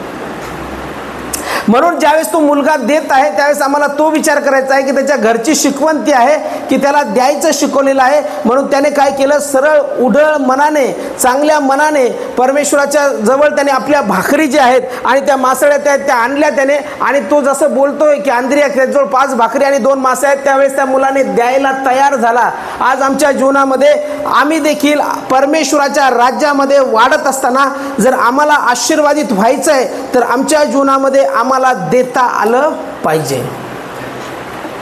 A: म्हणून ज्यावेळेस तो मुलगा देत आहे त्यावेळेस आम्हाला तो विचार करायचा आहे की त्याच्या घरची शिकवण ती आहे की त्याला द्यायचं शिकवलेलं आहे. म्हणून त्याने काय केलं, सरळ उढळ मनाने, चांगल्या मनाने परमेश्वराच्या जवळ त्याने आपल्या भाकरी ज्या आहेत आणि त्या मासळ्या त्या आणल्या त्याने, आणि तो जसं बोलतोय की अंद्रिया त्याजवळ 5 भाकरी आणि 2 मासे आहेत, त्यावेळेस त्या मुलाने द्यायला तयार झाला. आज आमच्या जीवनामध्ये आम्ही देखील परमेश्वराच्या राज्यामध्ये वाढत असताना जर आम्हाला आशीर्वादित व्हायचं आहे तर आमच्या जीवनामध्ये आम्हाला देता आलं पाहिजे,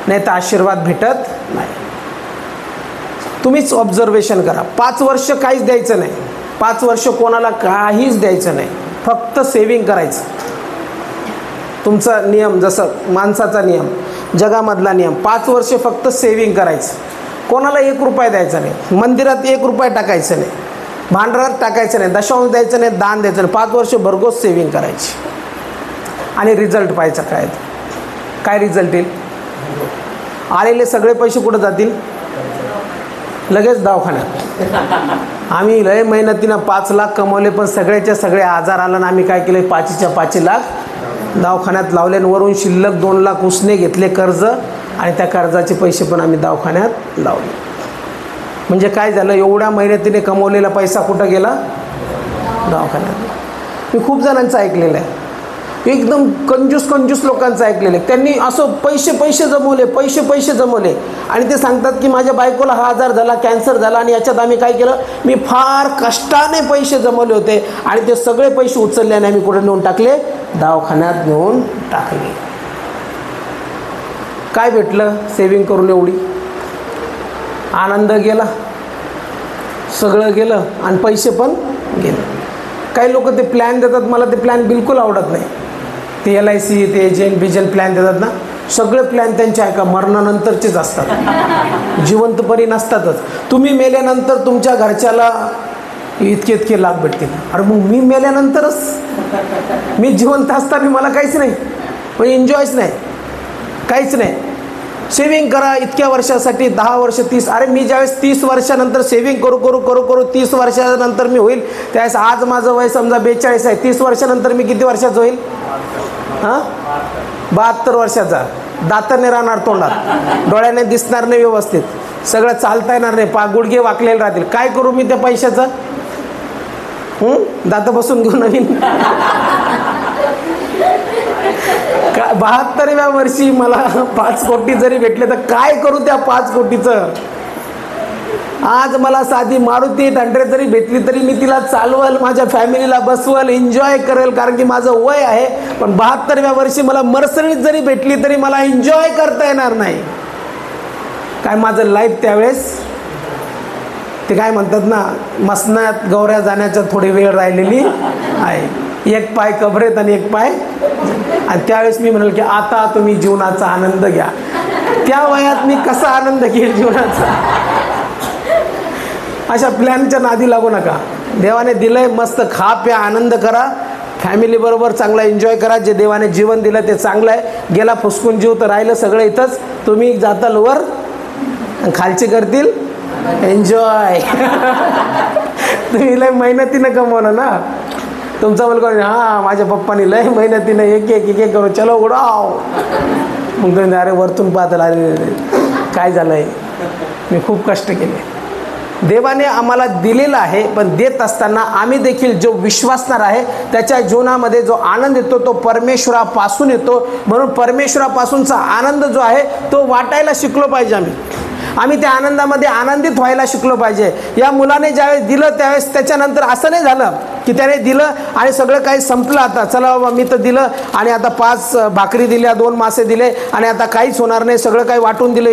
A: नाही तर आशीर्वाद भेटत नाही. तुम्हीच ऑब्झर्वेशन करा. 5 वर्ष काहीच द्यायचं नाही, 5 वर्ष कोणाला काहीच द्यायचं नाही, फक्त सेविंग करायचं. तुमचा नियम, जसं माणसाचा नियम, जगामधला नियम, 5 वर्ष फक्त सेविंग करायचं. कोणाला 1 रुपया द्यायचा नाही, मंदिरात 1 रुपया टाकायचं नाही, भांडारात टाकायचं नाही, दशांश द्यायचं नाही, दान द्यायचं नाही. 5 वर्ष भरघोस सेविंग करायची आणि रिझल्ट पाहायचा. काय रिझल्ट येईल? आलेले सगळे पैसे कुठं जातील? लगेच दवाखान्यात. आम्ही लय मेहनतीनं 5 लाख कमवले, पण सगळ्याच्या सगळे आजार आला ना आम्ही काय केले, 5च्या 5 लाख दवाखान्यात लावले आणि वरून शिल्लक 2 लाख उसने घेतले कर्ज, आणि त्या कर्जाचे पैसे पण आम्ही दवाखान्यात लावले. म्हणजे काय झालं, एवढ्या मेहनतीने कमवलेला पैसा कुठं गेला? दवाखान्यात. मी खूप जणांचं ऐकलेलं आहे, एकदम कंजूस लोकांचं ऐकलेलं आहे. त्यांनी असं पैसे जमवले आणि ते सांगतात की माझ्या बायकोला हा आजार झाला, कॅन्सर झाला, आणि याच्यात आम्ही काय केलं, मी फार कष्टाने पैसे जमवले होते आणि ते सगळे पैसे उचलले आणि आम्ही कुठे नेऊन टाकले? दवाखान्यात नेऊन टाकले. काय भेटलं सेविंग करून? एवढी आनंद गेला, सगळं गेलं आणि पैसे पण गेले. काही लोक ते प्लॅन देतात, मला ते प्लॅन बिलकुल आवडत नाही. ते LIC, ते एजंट प्लॅन देतात ना, सगळे प्लॅन त्यांचे ऐका मरणानंतरचेच असतात, जिवंतपणी नसतातच. तुम्ही मेल्यानंतर तुमच्या घरच्याला इतके लाभ भेटतील. अरे मग मी मेल्यानंतरच, मी जिवंत असताना मला काहीच नाही, म्हणजे एन्जॉयच नाही, काहीच नाही. सेविंग करा इतक्या वर्षासाठी, 10 वर्ष 30. अरे मी ज्यावेळेस 30 वर्षानंतर सेविंग करू 30 वर्षानंतर मी होईल, त्यावेळेस आज माझं वय समजा 42 आहे, 30 वर्षानंतर मी किती वर्षाचं होईल? 72 वर्षाचा. दाताने राहणार तोंडात, डोळ्याने दिसणार नाही व्यवस्थित, सगळं चालता येणार नाही, गुडघे वाकलेले राहतील. काय करू मी त्या पैशाचं? दात बसून घेऊ नवीन? 72व्या वर्षी मला 5 कोटी जरी भेटले तर काय करू त्या 5 कोटीचं? आज मला साधी मारुती 800 जरी भेटली तरी मी तिला चालवल, माझ्या फॅमिलीला बसवल, एन्जॉय करेल, कारण की माझं वय आहे. पण 72व्या वर्षी मला मर्सिडीज जरी भेटली तरी मला एन्जॉय करता येणार नाही. काय माझं लाईफ त्यावेळेस, ते काय म्हणतात ना, मसनात गौऱ्या जाण्याचा थोडी वेळ राहिलेली आहे. 1 पाय कबरेत आणि 1 पाय, आणि त्यावेळेस मी म्हणाल की आता तुम्ही जीवनाचा आनंद घ्या. त्या वयात मी कसा आनंद घेईल जीवनाचा? अशा प्लॅनच्या नादी लागू नका. देवाने दिलंय, मस्त खा प्या, आनंद करा, फॅमिलीबरोबर चांगला एन्जॉय करा. जे देवाने जीवन दिलं ते चांगलं आहे. गेला फुसकून जीव तर राहिलं सगळं इथंच. तुम्ही जाताल वर, खालचे करतील एन्जॉय. तुम्ही लय मेहनतीनं कमवलं ना. तुमचा मुलगा हां माझ्या पप्पानी लय मेहनतीनं एक करू, चलो उडाव. मग तुम्ही अरे वरतून पाहताल, अरे काय झालं आहे, मी खूप कष्ट केले. देवाने आम्हाला दिलेलं आहे, पण देत असताना आम्ही देखील जो विश्वासणार आहे त्याच्या जीवनामध्ये जो आनंद येतो तो परमेश्वरापासून येतो. म्हणून परमेश्वरापासूनचा आनंद जो आहे तो वाटायला शिकलो पाहिजे. आम्ही त्या आनंदामध्ये आनंदित व्हायला शिकलो पाहिजे. या मुलाने ज्यावेळेस दिलं त्यावेळेस त्याच्यानंतर असं नाही झालं की त्याने दिलं आणि सगळं काही संपलं, आता चला बाबा मी तर दिलं आणि आता 5 भाकरी दिल्या, 2 मासे दिले आणि आता काहीच होणार नाही, सगळं काही वाटून दिलं.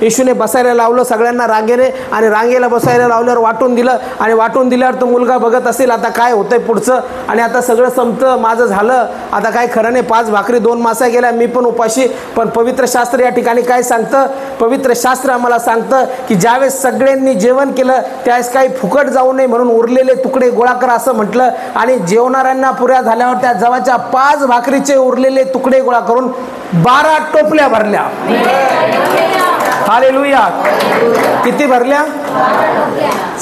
A: येशूने बसायला लावलं सगळ्यांना रांगेने, आणि रांगेला बसायला लावल्यावर वाटून दिलं, आणि वाटून दिल्यावर तो मुलगा बघत असेल आता काय होतंय पुढचं, आणि आता सगळं संपतं, माझं झालं, आता काय खरं नाही, 5 भाकरी 2 मासा गेल्या, मी पण उपाशी. पण पवित्र शास्त्र या ठिकाणी काय सांगतं? पवित्र शास्त्र आम्हाला सांगतं की ज्यावेळेस सगळ्यांनी जेवण केलं त्यावेळेस काही फुकट जाऊ नये म्हणून उरलेले तुकडे गोळा करा असं म्हटलं, आणि जेवणाऱ्यांना पुऱ्या झाल्यावर त्या जवाच्या 5 भाकरीचे उरलेले तुकडे गोळा करून 12 टोपल्या भरल्या. हालेलुया. किती भरल्या?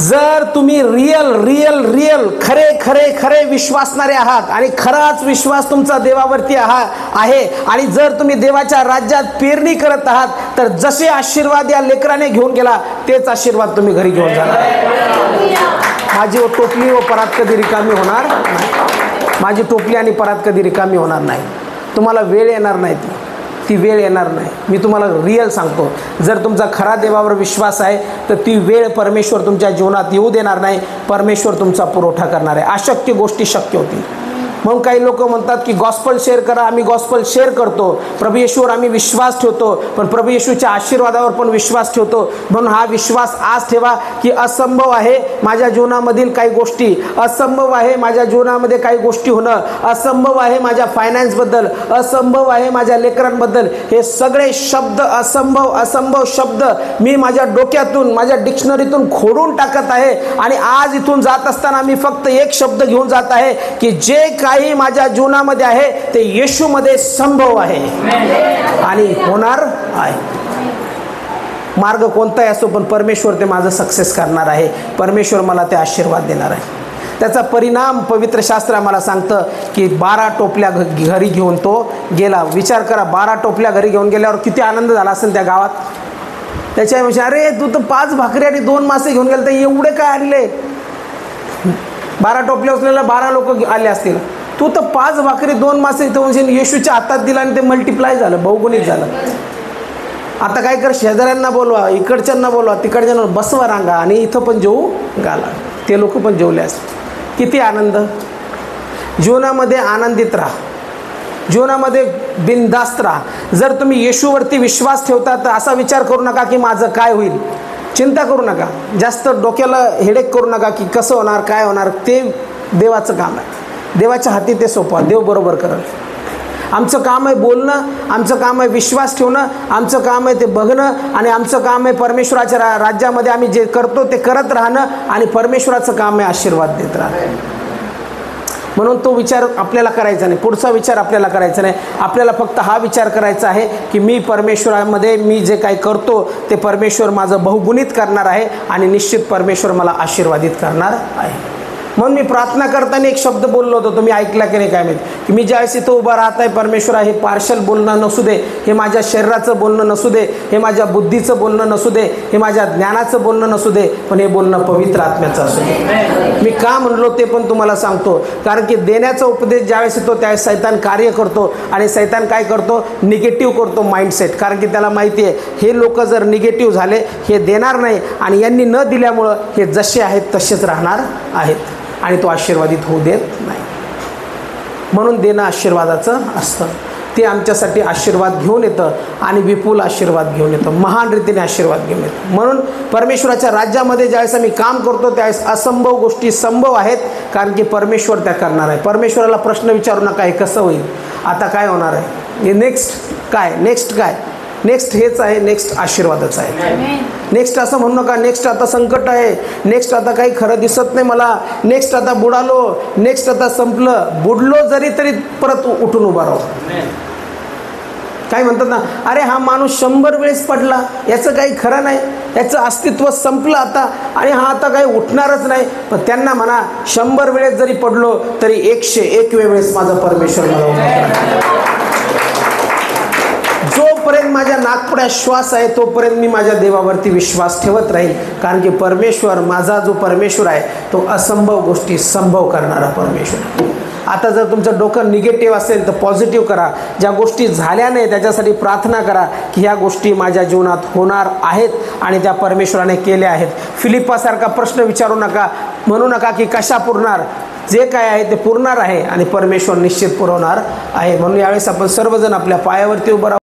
A: जर तुम्ही रिअल खरे विश्वासणारे आहात आणि खराच विश्वास तुमचा देवावरती आहे, आणि जर तुम्ही देवाच्या राज्यात पेरणी करत आहात तर जसे आशीर्वाद या लेकराने घेऊन गेला तेच आशीर्वाद तुम्ही घरी घेऊन जाणार. माझी टोपली व परात कधी रिकामी होणार नाही. माझी टोपली आणि परात कधी रिकामी होणार नाही. तुम्हाला वेळ येणार नाही, ती वेळ येणार नाही. मी तुम्हाला रिअल सांगतो, जर तुमचा खरा देवावर विश्वास आहे तर ती वेळ परमेश्वर तुमच्या जीवनात येऊ देणार नाही. परमेश्वर तुमचा पुरवठा करणार आहे. अशक्य गोष्टी शक्य होतील. म्हणून काही लोक म्हणतात की गॉस्पल शेअर करा. आम्ही गॉस्पल शेअर करतो, प्रभू येशूवर आम्ही विश्वास ठेवतो, पण प्रभू येशूच्या आशीर्वादावर पण विश्वास ठेवतो. म्हणून हा विश्वास आज ठेवा की असंभव आहे माझ्या जीवनामधील काही गोष्टी, असंभव आहे माझ्या जीवनामध्ये काही गोष्टी होणं, असंभव आहे माझ्या फायनान्सबद्दल, असंभव आहे माझ्या लेकरांबद्दल. हे सगळे शब्द असंभव असंभव शब्द मी माझ्या डोक्यातून, माझ्या डिक्शनरीतून खोडून टाकत आहे. आणि आज इथून जात असताना मी फक्त एक शब्द घेऊन जात आहे की जे काही माझ्या जीवनामध्ये आहे ते येशूमध्ये संभव आहे आणि होणार आहे. मार्ग कोणताही असो, पण परमेश्वर ते माझं सक्सेस करणार आहे. परमेश्वर मला ते आशीर्वाद देणार आहे. त्याचा परिणाम पवित्र शास्त्र आम्हाला सांगतं की 12 टोपल्या घरी घेऊन तो गेला. विचार करा, 12 टोपल्या घरी घेऊन गेल्यावर किती आनंद झाला असेल त्या गावात. त्याच्याविषयी अरे तू तर 5 भाकरी आणि 2 मासे घेऊन गेले, तर एवढे काय आणले? 12 टोपल्या उचलेल्या 12 लोक आले असतील. तू तर 5 भाकरी 2 मासे इथं म्हणजे येशूच्या हातात दिला आणि ते मल्टिप्लाय झालं, बहुगुणित झालं. आता काय कर, शेजाऱ्यांना बोलवा, इकडच्यांना बोलवा, तिकडच्यांना बसवा रांगा आणि इथं पण जेवू घाला. ते लोक पण जेवले असते. किती आनंद. जीवनामध्ये आनंदित राहा, जीवनामध्ये बिनधास्त राहा. जर तुम्ही येशूवरती विश्वास ठेवता तर असा विचार करू नका की माझं काय होईल. चिंता करू नका, जास्त डोक्याला हेडेक करू नका की कसं होणार काय होणार. ते देवाचं काम आहे. देवाच्या हाती ते सोपवा, देव बरोबर करेल. आमचं काम आहे बोलणं, आमचं काम आहे विश्वास ठेवणं, आमचं काम आहे ते बघणं आणि आमचं काम आहे परमेश्वराच्या राज्यामध्ये आम्ही जे करतो ते करत राहणं आणि परमेश्वराचं काम आहे आशीर्वाद देत राहणं. म्हणून तो विचार आपल्याला करायचा नाही, पुढचा विचार आपल्याला करायचा नाही. आपल्याला फक्त हा विचार करायचा आहे की मी परमेश्वरामध्ये मी जे काही करतो ते परमेश्वर माझं बहुगुणित करणार आहे आणि निश्चित परमेश्वर मला आशीर्वादित करणार आहे. म्हणून मी प्रार्थना करताना एक शब्द बोललो होतो, तुम्ही ऐकला की नाही काय माहिती, की मी ज्यावेळेस इथं उभा राहत आहे परमेश्वरा, हे पार्शल बोलणं नसू दे, हे माझ्या शरीराचं बोलणं नसू दे, हे माझ्या बुद्धीचं बोलणं नसू दे, हे माझ्या ज्ञानाचं बोलणं नसू दे, पण हे बोलणं पवित्र आत्म्याचं असू दे. मी का म्हणलो ते पण तुम्हाला सांगतो. कारण की देण्याचा उपदेश ज्यावेळेस येतो त्यावेळेस सैतान कार्य करतो आणि सैतान काय करतो, निगेटिव्ह करतो माइंडसेट. कारण की त्याला माहिती आहे हे लोक जर निगेटिव्ह झाले हे देणार नाही आणि यांनी न दिल्यामुळं हे जसे आहेत तसेच राहणार आहेत आणि तो आशीर्वादित होऊ देत नाही. म्हणून देणं आशीर्वादाचं असतं. ते आमच्यासाठी आशीर्वाद घेऊन येतं आणि विपुल आशीर्वाद घेऊन येतं, महान रीतीने आशीर्वाद घेऊन येतं. म्हणून परमेश्वराच्या राज्यामध्ये ज्यावेळेस आम्ही काम करतो त्यावेळेस असंभव गोष्टी संभव आहेत, कारण की परमेश्वर त्या करणार आहे. परमेश्वराला प्रश्न विचारू नका हे कसं होईल, आता काय होणार आहे, हे नेक्स्ट काय, नेक्स्ट काय, नेक्स्ट हेच आहे, नेक्स्ट आशीर्वादच आहे. नेक्स्ट असं म्हणू नका नेक्स्ट आता संकट आहे, नेक्स्ट आता काही खरं दिसत नाही मला, नेक्स्ट आता बुडालो, नेक्स्ट आता संपलं. बुडलो जरी तरी परत उठून उभा राहू. काय म्हणतात ना, अरे हा माणूस 100 वेळेस पडला, याचं काही खरं नाही, याचं अस्तित्व संपलं आता आणि हा आता काही उठणारच नाही. पण त्यांना म्हणा 100 वेळेस जरी पडलो तरी 101 वेळेस माझा परमेश्वर मला उभा करणार. जोपर्यंत माझ्या नाकपुड्यात श्वास आहे तोपर्यंत मी माझ्या देवावरती विश्वास ठेवत राहील. कारण की परमेश्वर, माझा जो परमेश्वर आहे तो असंभव गोष्टी संभव करणारा परमेश्वर. आता जर तुमचं डोकं निगेटिव्ह असेल तर पॉझिटिव्ह करा. ज्या गोष्टी झाल्या नाही त्याच्यासाठी प्रार्थना करा की ह्या गोष्टी माझ्या जीवनात होणार आहेत आणि त्या परमेश्वराने केल्या आहेत. फिलिप्पासारखा प्रश्न विचारू नका, म्हणू नका की कशा पुरणार. जे काय आहे ते पुरणार आहे आणि परमेश्वर निश्चित पुरवणार आहे. म्हणून यावेळेस आपण सर्वजण आपल्या पायावरती उभं राहू.